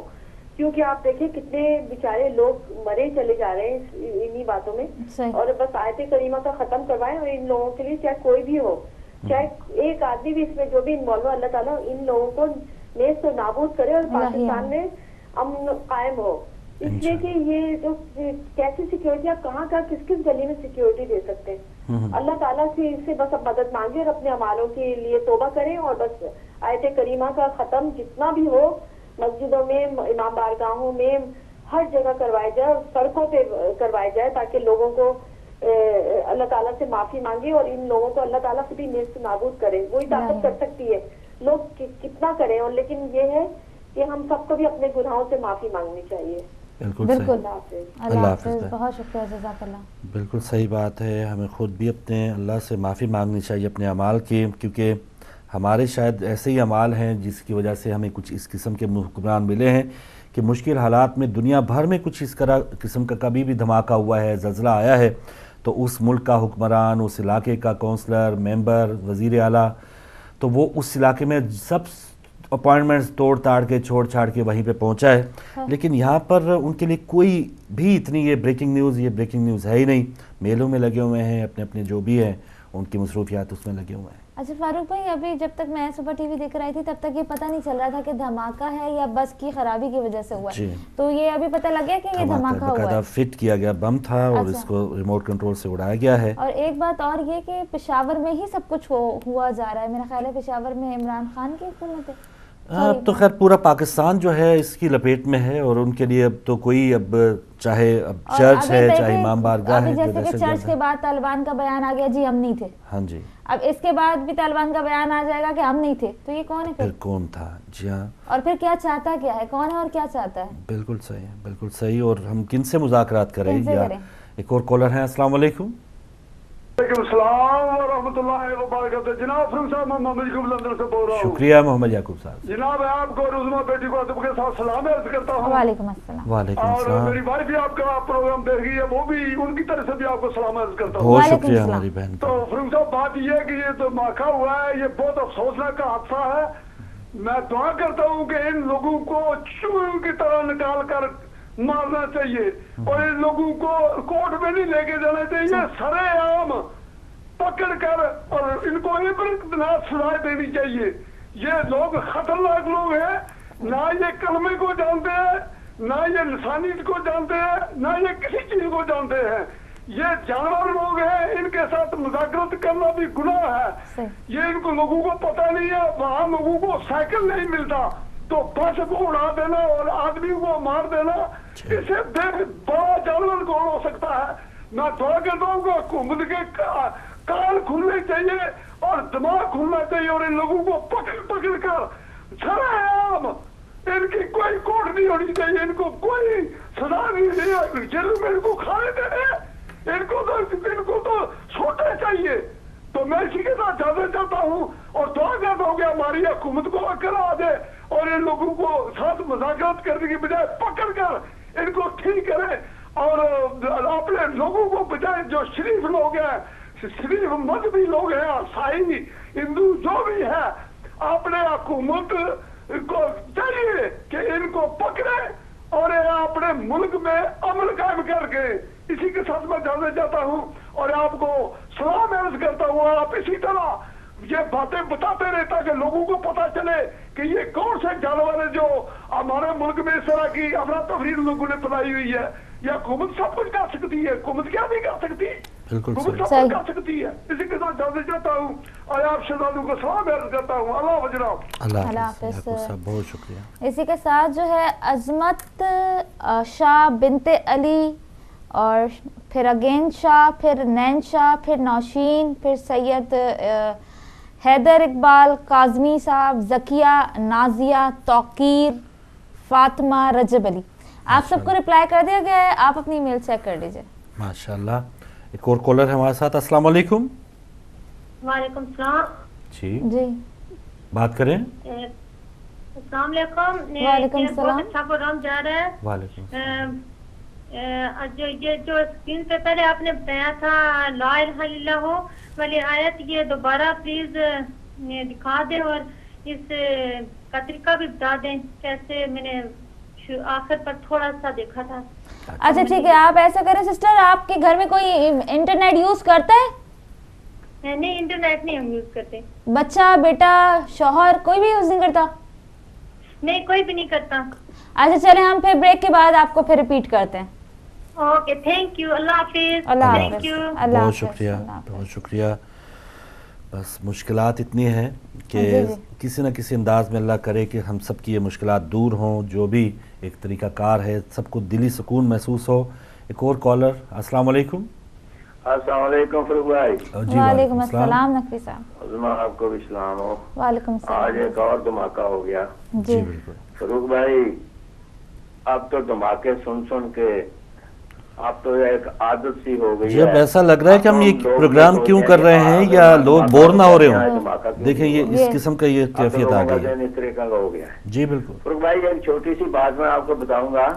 کیونکہ آپ دیکھیں کتنے بیچارے لوگ مرے چلے جا رہے ہیں انہی باتوں میں. اور بس آیت کریمہ کا ختم کروائیں اور ان لوگوں کے لیے چاہے کوئی بھی ہو, چاہے ایک آدمی بھی اس میں جو بھی انوالو, اللہ تعالیٰ ان لوگوں کو نیست و نابود کرے اور پاکستان میں امن قائم ہو. اس لیے کہ یہ جو کیسی سیکیورٹی, آپ کہاں کس گلی میں سیکیورٹی دے سکتے ہیں. اللہ تعالیٰ سے بس اب مدد مانگے اور اپنے اعمالوں کے لیے توبہ کریں اور بس آیت کریمہ کا ختم جتنا بھی ہو مسجدوں میں, امام بارگاہوں میں, ہر جگہ کروایا جائے اور سڑکوں پہ کروایا جائے تاکہ لوگوں کو اللہ تعالیٰ سے معافی مانگے اور ان لوگوں کو اللہ تعالیٰ خود ہی نیست نابود کرے. وہی طاقت کر سکتی ہے, لوگ کتنا کریں. اور لیکن یہ ہے کہ ہم سب کو بھی اپنے گناہوں سے معافی مانگنی چاہیے. بالکل اللہ حافظ. بہت شکریہ, جزاک اللہ. بالکل صحیح بات ہے, ہمیں خود بھی اپنے اللہ سے معافی مانگنی چاہیے اپنے اعمال کی, کیونکہ ہمارے شاید ایسے ہی اعمال ہیں جس کی وجہ سے ہمیں کچھ اس قسم کے حکمران ملے ہیں کہ مشکل حالات میں دنیا بھر میں کچھ اس قسم کا کبھی بھی دھماکہ ہوا ہے, زلزلہ آیا ہے, تو اس ملک کا حکمران, اس علاقے کا کونسلر, ممبر, وزیر اعلیٰ, تو وہ اس علاقے میں سب اپوائنٹمنٹس توڑ تاڑ کے چھوڑ چھاڑ کے وہیں پہ پہنچا ہے. لیکن یہاں پر ان کے لیے کوئی بھی اتنی یہ بریکنگ نیوز ہے ہی نہیں. میلوں میں لگے ہوئے ہیں, اپنے جو بھی ہیں ان کی مصروفیات اس میں لگے ہوئے ہیں. اچھا فاروق بھائی, ابھی جب تک میں سپر ٹی وی دیکھ رہی تھی تب تک یہ پتہ نہیں چل رہا تھا کہ دھماکہ ہے یا بس کی خرابی کی وجہ سے ہوا ہے. تو یہ ابھی پتہ لگ گیا کہ یہ دھماکہ ہوا ہے, فٹ کیا گیا بم تھا اور اس کو ریموٹ کنٹرول سے اڑایا گیا ہے. اور ایک بات اور یہ کہ پشاور میں ہی سب کچھ ہوا جا رہا ہے. میرا خیال ہے پشاور میں عمران خان کی حکومت ہے. اب تو خیر پورا پاکستان جو ہے اس کی لپیٹ میں ہے اور ان کے لیے اب تو کوئی اب چاہے اب چرچ ہے چاہے امام بارگاہ ہے. جیسے کہ چرچ کے بعد طالبان کا بیان آ گیا جی ہم نہیں تھے. ہاں جی. اب اس کے بعد بھی طالبان کا بیان آ جائے گا کہ ہم نہیں تھے, تو یہ کون ہے پھر کون تھا؟ جی ہاں. اور پھر کیا چاہتا کیا ہے, کون ہے اور کیا چاہتا ہے؟ بالکل صحیح ہے, بالکل صحیح. اور ہم کن سے مذاکرات کریں؟ یا ایک اور کالر ہیں. السلام علیکم. وعلیکم السلام ورحمۃ اللہ وبرکاتہ. جناب فرنگ صاحب, میں محمد یعقوب لندن سے بول رہا ہوں. شکریہ محمد یعقوب صاحب. جناب میں آپ کو رزما بیٹی کو ادب کے ساتھ سلام عرض کرتا ہوں. وعلیکم السلام. وعلیکم اور السلام. میری وائف بھی آپ کا پروگرام دیکھ رہی ہے, وہ بھی ان کی طرف سے بھی آپ کو سلام عرض کرتا ہوں. بہت شکریہ ہماری بہن. تو فرنگ صاحب بات یہ ہے کہ یہ تو دھماکہ ہوا ہے, یہ بہت افسوسناک حادثہ ہے. میں دعا کرتا ہوں کہ ان لوگوں کو چور کی طرح نکال کر مارنا چاہیے اور ان لوگوں کو کورٹ میں نہیں لے کے جانا چاہیے. سرے عام پکڑ کر اور ان کو عبرتناک سزائیں دینی چاہیے. یہ لوگ خطرناک لوگ ہیں, نہ یہ کلمے کو جانتے ہیں, نہ یہ لسانیت کو جانتے ہیں, نہ یہ کسی چیز کو جانتے ہیں. یہ جانور لوگ ہیں, ان کے ساتھ مذاکرات کرنا بھی گناہ ہے. یہ ان کو لوگوں کو پتہ نہیں ہے. وہاں لوگوں کو سائیکل نہیں ملتا تو بس کو اڑا دینا اور آدمی کو مار دینا, اسے بڑا جانور کون ہو سکتا ہے. میں دعا کرتا ہوں کہ حکومت کے کان کھلنے چاہیے اور دماغ کھلنا چاہیے اور ان لوگوں کو پکڑ کر سرے عام ان کی کوئی کوٹ نہیں ہونی چاہیے, ان کو کوئی سزا نہیں, جیل میں ان کو کھانے دینے, ان کو تو چھوٹے چاہیے. تو میں اسی کے ساتھ جانا چاہتا ہوں اور دعا کرتا ہوں کہ ہماری حکومت کو عقل آ جائے اور ان لوگوں کو ساتھ مذاکرات کرنے کی بجائے پکڑ کر ان کو ٹھیک کرے اور اپنے لوگوں کو بجائے جو شریف لوگ ہیں, شریف مذہبی لوگ ہیں, عیسائی ہندو جو بھی ہے, اپنے حکومت کو چاہیے کہ ان کو پکڑے اور اپنے ملک میں امن قائم کر کے. اسی کے ساتھ میں جانا چاہتا ہوں اور آپ کو سلام عرض کرتا ہوں. آپ اسی طرح یہ باتیں بتاتے رہے تاکہ لوگوں کو پتا چلے کہ یہ کون سے جانور ہیں جو ہمارے ملک میں اس طرح کی افراتفری لوگوں نے بنائی ہوئی ہے. یہ حکومت سب کچھ کر سکتی ہے, حکومت کیا نہیں کر سکتی, حکومت سب کچھ کر سکتی ہے. اسی کے ساتھ جانا چاہتا ہوں اور آپ شہزادوں کو سلام عرض کرتا ہوں. اللہ جناب. اللہ حافظ. بہت شکریہ. اسی کے ساتھ جو ہے عظمت شاہ بنت علی اور फिर अगेन शाह, फिर नैन शाह, फिर नौशीन, फिर सैयद हैदर इकबाल, काजमी साहब, जकिया, नाजिया, तौकीर, फातिमा, रजब अली। आप सबको रिप्लाई कर दिया गया है, आप अपनी ईमेल चेक कर लीजिए। माशाल्लाह। एक और कॉलर है हमारे साथ। अस्सलाम वालेकुम। वालेकुम सलाम जी जी, बात करें। अस्सलाम वालेकुम। वालेकुम सलाम। बहुत अच्छा प्रोग्राम जा रहा है। वालेकुम। जो स्क्रीन पे पहले आपने बताया था ला इलाहा इल्लल्लाह वाली आयत, ये दोबारा प्लीज दिखा दें और इस का तरीका भी बता दें कैसे। मैंने आखिर पर थोड़ा सा देखा था। अच्छा ठीक है, आप ऐसा करें सिस्टर, आपके घर में कोई इंटरनेट यूज करता है? नहीं, इंटरनेट नहीं हम यूज करते। बच्चा, बेटा, शौहर, कोई भी यूज नहीं करता? नहीं, कोई भी नहीं करता। अच्छा चले, हम फिर ब्रेक के बाद आपको फिर रिपीट करते हैं। Okay, thank you. अल्लाह हाफिज। अल्लाह थैंक हाफिज। यू। अल्लाह बहुत हाफिज। शुक्रिया, अल्लाह हाफिज। बहुत शुक्रिया। बस मुश्किलात इतनी हैं कि जी, जी। किसी न किसी अंदाज में अल्लाह करे कि हम सब की ये मुश्किलात दूर हों, जो भी एक तरीक़ाकार है, सबको दिली सुकून महसूस हो। एक और कॉलर। अस्सलाम वालेकुम। अस्सलाम वालेकुम फरूक भाई। जी वालेकुम अस्सलाम नकवी साहब। उज़्मा, आपको भी सलाम हो। वालेकुम आज सलाम। एक और धमाका हो गया। जी बिल्कुल। फरूक भाई, अब तो धमाके सुन सुन के अब तो एक आदत सी हो गई जी, अब है। ऐसा लग रहा है कि हम ये अब लोग प्रोग्राम ये क्यों सोचते कर रहे कि हैं हाँ, या लोग धमाका बोर ना हो रहे क्यों हों। है, धमाका क्यों देखें ये ये- इस किस्म का ये अब तो कैफियत आ लोगों का गई है। ज़हन इस तरह का हो गया है। जी बिल्कुल। फरूक भाई, एक छोटी सी बात मैं आपको बताऊंगा।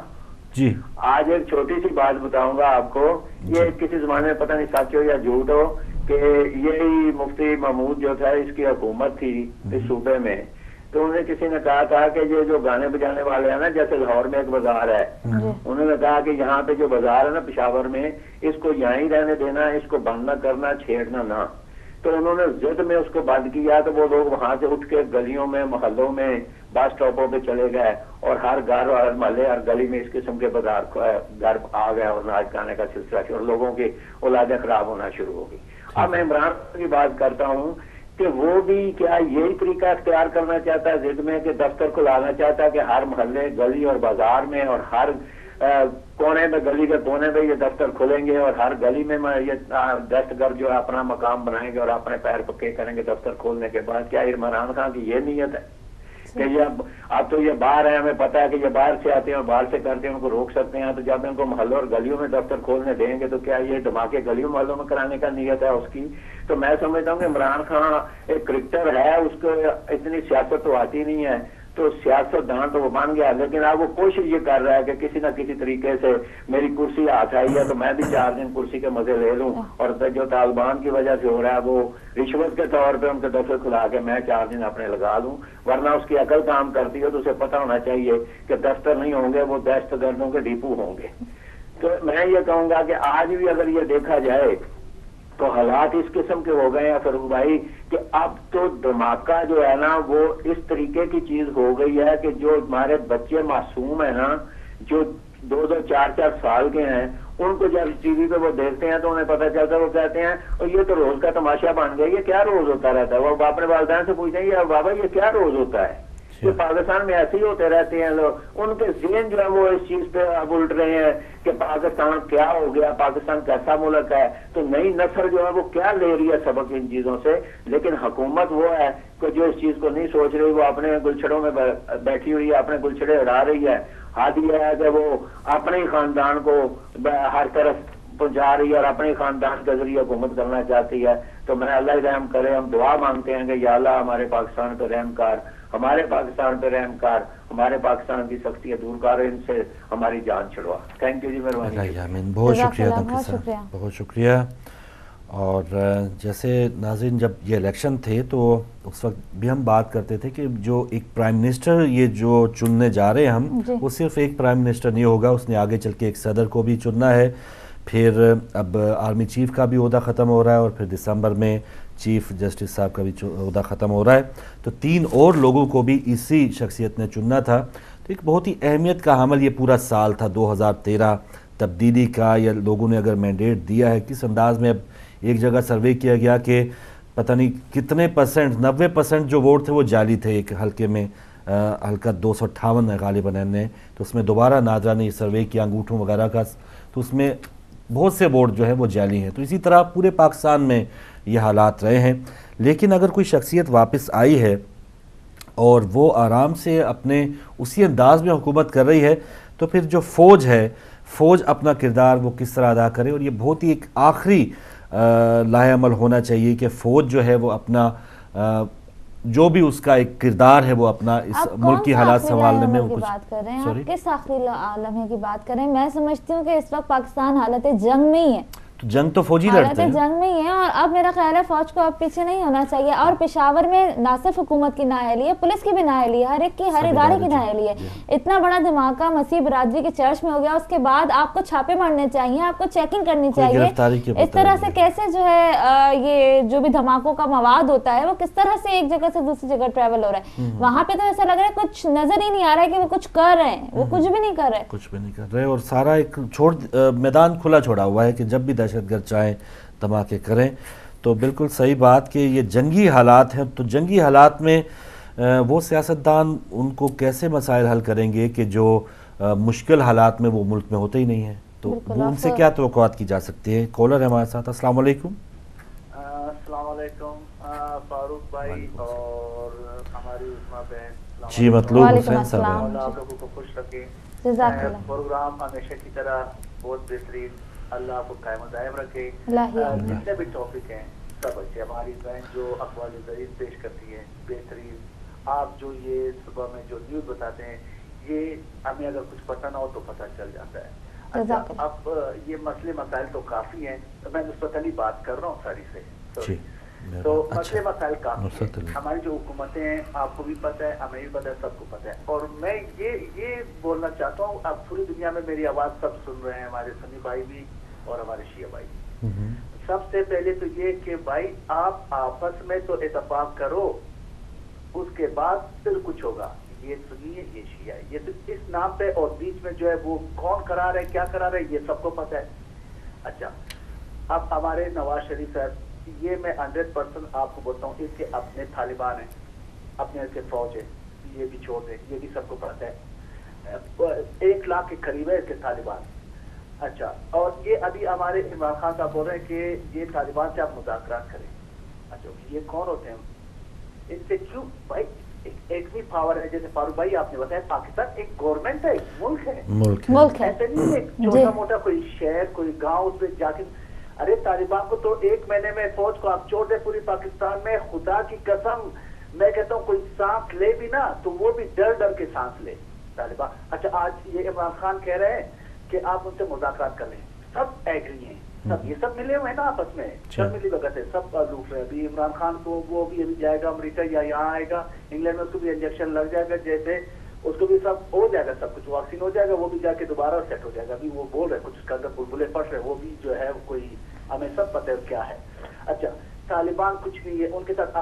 जी आज एक छोटी सी बात बताऊंगा आपको। ये किसी जमाने में पता नहीं सच हो या झूठ हो कि यही मुफ्ती महमूद जो था, इसकी हुकूमत थी इस सूबे में, तो उन्हें किसी ने कहा था कि ये जो गाने बजाने वाले हैं ना, जैसे लाहौर में एक बाजार है, जी उन्होंने कहा कि यहाँ पे जो बाजार है ना पेशावर में, इसको यहाँ ही रहने देना, इसको बंद न करना, छेड़ना ना। तो उन्होंने जिद में उसको बंद किया, तो वो लोग वहां से उठ के गलियों में, मोहल्लों में, बस स्टॉपों पे चले गए और हर घर, हर महल्ले, हर गली में इस किस्म के बाजार घर आ गए और नाच गाने का सिलसिला शुरू, और लोगों की औलादें खराब होना शुरू हो गई। अब मैं इमरान की बात करता हूँ कि वो भी क्या यही तरीका इख्तियार करना चाहता है जिद में, कि दफ्तर को लाना चाहता है कि हर मोहल्ले, गली और बाजार में और हर कोने में, गली के कोने में ये दफ्तर खुलेंगे और हर गली में ये दस्तगर जो है अपना मकाम बनाएंगे और अपने पैर पक्के करेंगे दफ्तर खोलने के बाद। क्या इमरान खान की ये नीयत है कि ये अब तो ये बाहर है, हमें पता है कि ये बाहर से आते हैं और बाहर से करते हैं, उनको रोक सकते हैं, तो जब इनको मोहल्लों और गलियों में दफ्तर खोलने देंगे तो क्या ये धमाके गलियों मोहल्लों में कराने का नीयत है उसकी? तो मैं समझता हूँ कि इमरान खान एक क्रिकेटर है, उसको इतनी सियासत तो आती नहीं है, तो सियासतदान तो वो बन गया, लेकिन अब वो कोशिश ये कर रहा है कि किसी न किसी तरीके से मेरी कुर्सी हाथ आई है तो मैं भी 4 दिन कुर्सी के मजे ले लूं, और जो तालिबान की वजह से हो रहा है वो रिश्वत के तौर पे उनके दफ्तर खुला के मैं 4 दिन अपने लगा लूं, वरना उसकी अकल काम करती है तो उसे पता होना चाहिए कि दफ्तर नहीं होंगे, वो दहशतगर्दों के डिपो होंगे। तो मैं ये कहूंगा कि आज भी अगर ये देखा जाए तो हालात इस किस्म के हो गए हैं फरूक भाई कि अब तो धमाका जो है ना वो इस तरीके की चीज हो गई है कि जो हमारे बच्चे मासूम है ना, जो 2-2, 4-4 साल के हैं, उनको जब टीवी पे वो देखते हैं तो उन्हें पता चलता है, वो कहते हैं और ये तो रोज का तमाशा बन गया, ये क्या रोज होता रहता है। वो अपने वालिदैन से पूछते हैं बाबा ये क्या रोज होता है, ये पाकिस्तान में ऐसे ही होते रहते हैं लोग। उनके ज़हन जो है वो इस चीज पे अब उल्ट रहे हैं कि पाकिस्तान क्या हो गया, पाकिस्तान कैसा मुल्क है। तो नई नस्ल जो है वो क्या ले रही है सबक इन चीजों से, लेकिन हुकूमत वो है कि जो इस चीज को नहीं सोच रही, वो अपने गुलछड़ों में बैठी हुई है, अपने गुलछड़े उड़ा रही है। हाथ यह है कि वो अपने ही खानदान को हर तरफ पहुंचा रही है और अपने खानदान के जरिए हुकूमत करना चाहती है। तो मैं अल्लाह रहम करे, हम दुआ मांगते हैं कि या अल्लाह हमारे पाकिस्तान पे रहम कर, हमारे पाकिस्तान पे रहम कर, हमारे पाकिस्तान की सख्तियाँ दूर कर, इनसे हमारी जान छुड़वा। थैंक यू जी, मेहरबानी। बहुत शुक्रिया जज़ाकल्लाह, नकवी बहुत साहब, शुक्रिया। बहुत शुक्रिया। और जैसे नाज़रीन जब ये इलेक्शन थे तो उस वक्त भी हम बात करते थे कि जो एक प्राइम मिनिस्टर ये जो चुनने जा रहे हैं हम, जी। वो सिर्फ एक प्राइम मिनिस्टर नहीं होगा, उसने आगे चल के एक सदर को भी चुनना है, फिर अब आर्मी चीफ का भी ओहदा ख़त्म हो रहा है और फिर दिसंबर में चीफ जस्टिस साहब का भी ओहदा ख़त्म हो रहा है। तो 3 और लोगों को भी इसी शख्सियत ने चुनना था। तो एक बहुत ही अहमियत का हमल ये पूरा साल था 2013 तब्दीली का, या लोगों ने अगर मैंडेट दिया है किस अंदाज में। अब एक जगह सर्वे किया गया कि पता नहीं कितने परसेंट, 90% जो वोट थे वो जाली थे एक हल्के में, हल्का 258 है गालिबन ने, तो उसमें दोबारा नादरा ने सर्वे किया अंगूठों वगैरह का, तो उसमें بہت سے ووٹ جو ہیں وہ جعلی ہیں. تو اسی طرح پورے پاکستان میں یہ حالات رہے ہیں. لیکن اگر کوئی شخصیت واپس آئی ہے اور وہ آرام سے اپنے اسی انداز میں حکومت کر رہی ہے تو پھر جو فوج ہے, فوج اپنا کردار وہ کس طرح ادا کرے. اور یہ بہت ہی ایک آخری لاہ عمل ہونا چاہیے کہ فوج جو ہے وہ اپنا جو بھی اس کا ایک کردار ہے وہ اپنا اس ملک کی حالات سنبھالنے میں وہ بات کر رہے ہیں. آپ کس آخری لمحے کی بات کر رہے ہیں؟ میں سمجھتی ہوں کہ اس وقت پاکستان حالت جنگ میں ہی ہے. تو جنگ تو فوجی لڑتے ہیں, جنگ میں ہی ہے. اور اب میرا خیال ہے فوج کو اب پیچھے نہیں ہونا چاہیے. اور پشاور میں نہ صرف حکومت کی نااہلی ہے, پولیس کی بھی نااہلی ہے, ہر ایک کی, ہر ادارے کی نااہلی ہے. اتنا بڑا دھماکہ مسیح برادری کے چرچ میں ہو گیا, اس کے بعد آپ کو چھاپے مارنے چاہیے, آپ کو چیکنگ کرنی چاہیے. اس طرح سے کیسے جو ہے یہ جو بھی دھماکوں کا مواد ہوتا ہے وہ کس طرح سے ایک جگہ سے دوسری جگہ ٹریول ہو رہا ہے. وہاں پہ تو ایسا لگ رہا ہے کچھ نظر ہی نہیں آ رہا ہے کہ وہ کچھ کر رہے ہیں. وہ کچھ بھی نہیں کر رہے, اور سارا ایک میدان کھلا چھوڑا ہوا ہے کہ جب بھی دہشت گرد چاہیں دھماکے کریں. تو بالکل صحیح بات کہ یہ جنگی حالات ہیں. تو جنگی حالات میں وہ سیاستدان ان کو کیسے مسائل حل کریں گے کہ جو مشکل حالات میں وہ ملک میں ہوتے ہی نہیں ہیں. تو ان سے کیا توقعات کی جا سکتی ہے؟ کالر ہے ہمارے ساتھ. السلام علیکم. السلام علیکم فاروق بھائی اور ہماری عظمیٰ بہن. جی مطلوب حسین صاحب. اللہ آپ لوگوں کو خوش رکھے. پروگرام ہمیشہ کی طرح بہت بہترین, اللہ آپ کو قائم و دائم رکھے. جتنے بھی ٹاپک ہیں سب اچھے. ہماری بہن جو اقوال زرین پیش کرتی ہے بہترین. آپ جو یہ صبح میں جو نیوز بتاتے ہیں یہ ہمیں اگر کچھ پتہ نہ ہو تو پتہ چل جاتا ہے. اچھا اب یہ مسئلے مسائل تو کافی ہیں. میں نسبت علی بات کر رہا ہوں ساری سے. تو مسئلے مسائل کافی ہیں. ہماری جو حکومتیں ہیں آپ کو بھی پتہ ہے, ہمیں بھی پتہ ہے, سب کو پتہ ہے. اور میں یہ بولنا چاہتا ہوں, اب پوری دنیا میں میری آواز سب سن رہے ہیں, ہمارے سنی بھائی بھی اور ہمارے شیعہ بھائی. سب سے پہلے تو یہ کہ بھائی آپ آپس میں تو اتفاق کرو, اس کے بعد پھر کچھ ہوگا. یہ سنیے یہ شیعہ ہے, یہ تو اس نام پہ اور بیچ میں جو ہے وہ کون کرا رہے کیا کرا رہے یہ سب کو پتہ ہے. اچھا اب ہمارے نواز شریف صاحب, یہ میں 100% آپ کو بولتا ہوں, اس کے اپنے طالبان ہیں, اپنے اس کے فوج ہے, یہ بھی چھوڑ دیں, یہ بھی سب کو پتہ ہے. 1 لاکھ کے قریب ہے اس کے طالبان. اچھا اور یہ ابھی ہمارے عمران خان صاحب بول رہے ہیں کہ یہ طالبان سے آپ مذاکرات کریں. اچھا یہ کون ہوتے ہیں؟ ان سے کیوں بھائی ایک بھی پاور ہے, جیسے فاروق بھائی آپ نے بتایا پاکستان ایک گورنمنٹ ہے, ایک ملک ہے. ایسے نہیں ہے چھوٹا موٹا کوئی شہر کوئی گاؤں اس میں جا کے. ارے طالبان کو تو 1 مہینے میں فوج کو آپ چھوڑ دیں پوری پاکستان میں, خدا کی قسم میں کہتا ہوں کوئی سانس لے بھی نا تو وہ بھی ڈر کے سانس لے طالبان. اچھا آج یہ عمران خان کہہ رہے ہیں کہ آپ ان سے مذاکرات کر لیں, سب ایگری ہیں, سب یہ سب ملے ہوئے ہیں نا آپس میں, سب ملی بھگت ہے, سب لوٹ رہے. ابھی عمران خان کو وہ بھی ابھی جائے گا امریکہ یا یہاں آئے گا انگلینڈ میں, اس کو بھی انجیکشن لگ جائے گا, جیسے اس کو بھی سب ہو جائے گا, سب کچھ ویکسین ہو جائے گا, وہ بھی جا کے دوبارہ سیٹ ہو جائے گا. ابھی وہ بول رہے کچھ اس کا اندر بلبلے پھٹ رہے, وہ بھی جو ہے کوئی ہمیں سب پتہ ہے کیا ہے. اچھا طالبان کچھ نہیں ہے, ان کے ساتھ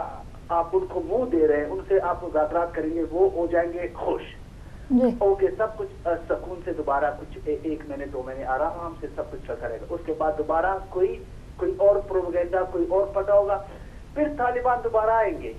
آپ ان کو منہ دے رہے ہیں, ان سے آپ مذاکرات کریں گے, وہ ہو جائیں گے خوش. اوکے سب کچھ سکون سے دوبارہ کچھ 1 مہینے 2 مہینے آرام سے سب کچھ چلتا رہے گا. اس کے بعد دوبارہ کوئی اور پروپیگنڈا کوئی اور پتہ ہوگا, پھر طالبان دوبارہ آئیں گے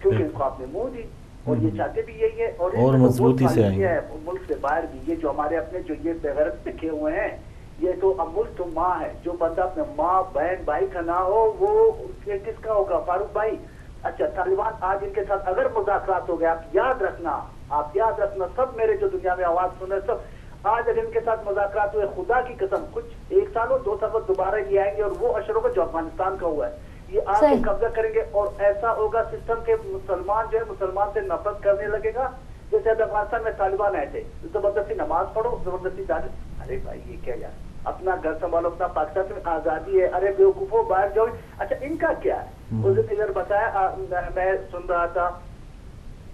کیونکہ ان کو آپ نے منہ دی اور یہ چاہتے بھی یہی ہے. اور مضبوطی سے آئیں گے ملک سے باہر بھی. یہ جو ہمارے اپنے جو یہ بغیرت لکھے ہوئے ہیں, یہ تو اب ملک تو ماں ہے, جو بندہ اپنے ماں بہن بھائی کا نہ ہو وہ کس کا ہوگا فاروق بھائی. اچھا طالبان آج ان کے ساتھ اگر مذاکرات ہو گئے, آپ یاد رکھنا سب میرے جو دنیا میں آواز سن رہے سب, آج اگر ان کے ساتھ مذاکرات ہوئے خدا کی قسم کچھ 1 سال ہو 2 سال بعد دوبارہ یہ آئیں گے اور وہ اشروں کا جو افغانستان کا ہوا ہے یہ آ کے قبضہ کریں گے. اور ایسا ہوگا سسٹم کے مسلمان جو ہے مسلمان سے نفرت کرنے لگے گا. جیسے اب افغانستان میں طالبان آئے تھے, زبردستی نماز پڑھو, زبردستی داخل. ارے بھائی یہ کیا یار, اپنا گھر سنبھالو, اپنا پاکستان میں آزادی ہے, ارے بیوقوفوں باہر جاؤ. اچھا ان کا کیا ہے؟ اس دن ادھر بتایا, میں سن رہا تھا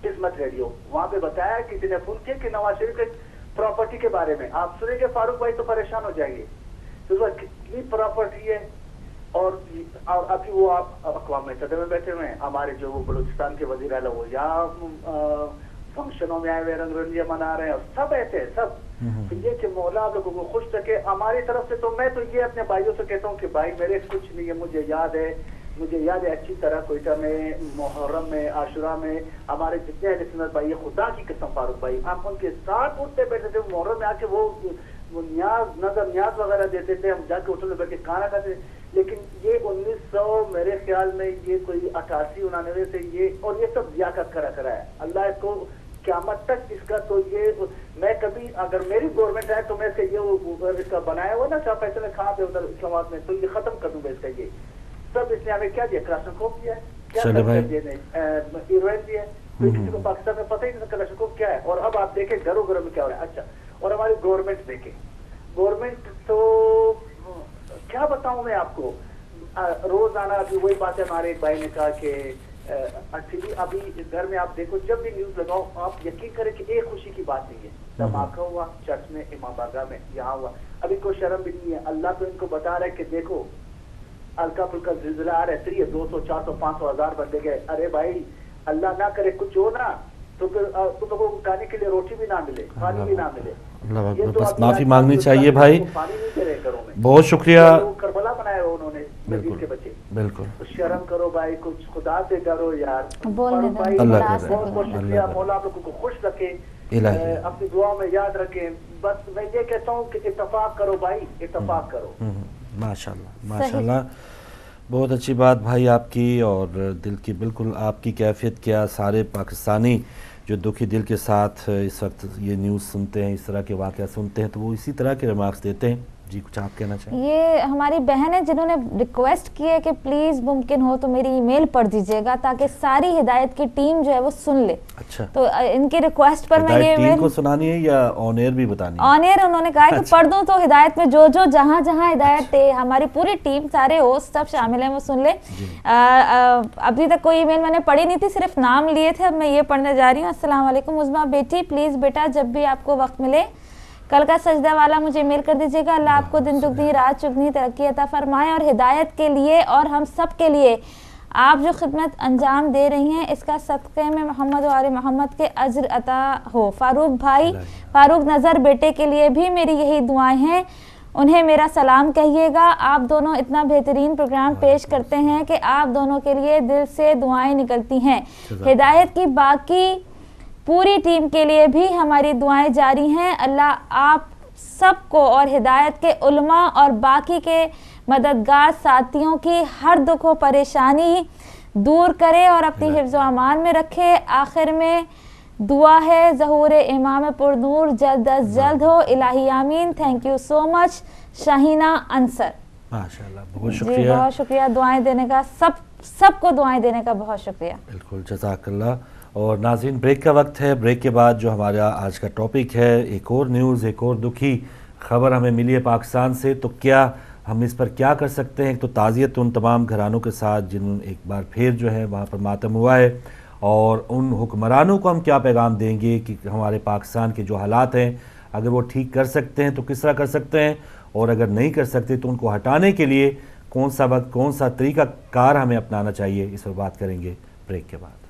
قسمت ریڈیو, وہاں پہ بتایا کسی نے فون کیا کہ نواز شریف کے پراپرٹی کے بارے میں. آپ سنیں گے فاروق بھائی تو پریشان ہو جائیں گے, تو کتنی پراپرٹی ہے. اور ابھی وہ آپ اقوام متحدہ میں بیٹھے ہوئے ہیں, ہمارے جو وہ بلوچستان کے وزیر اعلیٰ وہ یہاں فنکشنوں میں آئے ہوئے رنگ رنجیاں منا رہے ہیں, اور سب ایسے ہیں سب. یہ کہ مولا آپ لوگوں کو خوش رکھے. ہماری طرف سے تو میں تو یہ اپنے بھائیوں سے کہتا ہوں کہ بھائی میرے کچھ نہیں ہے, مجھے یاد ہے اچھی طرح کوئٹہ میں, محرم میں, عاشورہ میں ہمارے جتنے اہل سنت بھائی, خدا کی قسم فاروق بھائی ہم ان کے ساتھ اٹھتے بیٹھے تھے. محرم میں آ کے وہ वो न्याज वगैरह देते थे, हम जाके होटल में बैठ के खाना खाते थे। लेकिन ये 1900 मेरे ख्याल में ये कोई 88-89 से ये, और ये सब लियाकत करा है। अल्लाह इसको क़यामत तक इसका, तो ये मैं कभी अगर मेरी गवर्नमेंट है तो मैं इसका ये इसका बनाया हुआ ना शाह फैसल ने कहा उधर इस्लामाबाद में, तो ये खत्म कर दूंगा इसका। ये सब इसने हमें क्या दिया, क्लाशनकोव दिया है, क्या हीरोइन दिया है, तो किसी को पाकिस्तान में पता ही नहीं क्लाशनकोव क्या है। और अब आप देखें घरों घरों में क्या हो रहा है। अच्छा, और हमारी गवर्नमेंट देखें, गवर्नमेंट तो क्या बताऊं मैं आपको, रोजाना अभी वही बात है। हमारे एक भाई ने कहा कि एक्चुअली अभी घर में आप देखो, जब भी न्यूज लगाओ आप यकीन करें कि एक खुशी की बात नहीं है। धमाका हुआ चर्च में, इमाम बारगाह में, यहाँ हुआ, अभी कोई शर्म भी नहीं है। अल्लाह तो इनको बता रहा है कि देखो हल्का फुल्का जिलजिला आ रहा है, 200, 400, 500, 1000 बंदे गए। अरे भाई अल्लाह ना करे कुछ हो ना, तो फिर तुमको खाने के लिए रोटी भी ना मिले, पानी भी ना मिले। बस माफी मांगनी चाहिए भाई। पानी नहीं दे रहे घरों में। बहुत शुक्रिया। करबला बनाया उन्होंने के बच्चे। बिल्कुल, तो शर्म करो भाई, कुछ खुदा से डरो यार। बोलने भाई बहुत बहुत शुक्रिया, मौला आप लोगों को खुश रखे, अपनी दुआ में याद रखें। बस मैं ये कहता हूँ कि इत्तेफाक करो भाई, इत्तेफाक करो। माशाल्लाह माशाल्लाह, बहुत अच्छी बात भाई आपकी, और दिल की बिल्कुल आपकी कैफियत क्या, सारे पाकिस्तानी जो दुखी दिल के साथ इस वक्त ये न्यूज़ सुनते हैं, इस तरह के वाक़या सुनते हैं, तो वो इसी तरह के रिमार्क्स देते हैं। जी कुछ आप कहना चाहें? ये हमारी बहन है जिन्होंने रिक्वेस्ट की है कि प्लीज़ मुमकिन हो तो मेरी ईमेल पढ़ दीजिएगा ताकि सारी हिदायत की टीम जो है वो सुन ले। अच्छा, तो इनकी रिक्वेस्ट पर मैं ये टीम को सुनानी है या ऑन एयर भी बतानी है? ऑन एयर उन्होंने कहा है कि पढ़ दूं, तो हिदायत में जो जो जहाँ जहाँ हिदायत है, हमारी पूरी टीम, सारे होस्ट सब शामिल हैं, वो सुन ले। अभी तक कोई ईमेल मैंने पढ़ी नहीं थी, सिर्फ नाम लिए थे, अब मैं ये पढ़ने जा रही हूँ। अस्सलाम वालेकुम उज़्मा बेटी, प्लीज़ बेटा जब भी आपको वक्त मिले कल का सजदा वाला मुझे मेल कर दीजिएगा। अल्लाह आपको दिन दुगनी रात चुगनी तरक्की अता फरमाए, और हिदायत के लिए और हम सब के लिए आप जो खिदमत अंजाम दे रही हैं इसका सदक़े में मोहम्मद और आले मोहम्मद के अज्र अता हो। फारूक भाई, फारूक नज़र बेटे के लिए भी मेरी यही दुआएं हैं, उन्हें मेरा सलाम कहिएगा। आप दोनों इतना बेहतरीन प्रोग्राम पेश करते हैं कि आप दोनों के लिए दिल से दुआएं निकलती हैं। हिदायत की बाकी पूरी टीम के लिए भी हमारी दुआएं जारी हैं। अल्लाह आप सबको और हिदायत के उलमा और बाकी के मददगार साथियों की हर दुख व परेशानी दूर करे और अपनी हिफ्ज़ व अमान में रखे। आखिर में दुआ है ज़हूर इमाम पुरनूर जल्द अज जल्द हो, इलाही आमीन। Thank you so much Shaheena Ansar. माशाल्लाह, बहुत शुक्रिया। बहुत शुक्रिया दुआएं देने का, सबको दुआएं देने का बहुत शुक्रिया। बिल्कुल, जज़ाकल्लाह। और नाज़रीन, ब्रेक का वक्त है। ब्रेक के बाद जो हमारा आज का टॉपिक है, एक और न्यूज़, एक और दुखी खबर हमें मिली है पाकिस्तान से, तो क्या हम इस पर क्या कर सकते हैं? तो ताज़ियत उन तमाम घरानों के साथ जिन एक बार फिर जो है वहाँ पर मातम हुआ है, और उन हुक्मरानों को हम क्या पैगाम देंगे कि हमारे पाकिस्तान के जो हालात हैं अगर वो ठीक कर सकते हैं तो किस तरह कर सकते हैं, और अगर नहीं कर सकते तो उनको हटाने के लिए कौन सा वक्त, कौन सा तरीका कार हमें अपनाना चाहिए, इस पर बात करेंगे ब्रेक के बाद।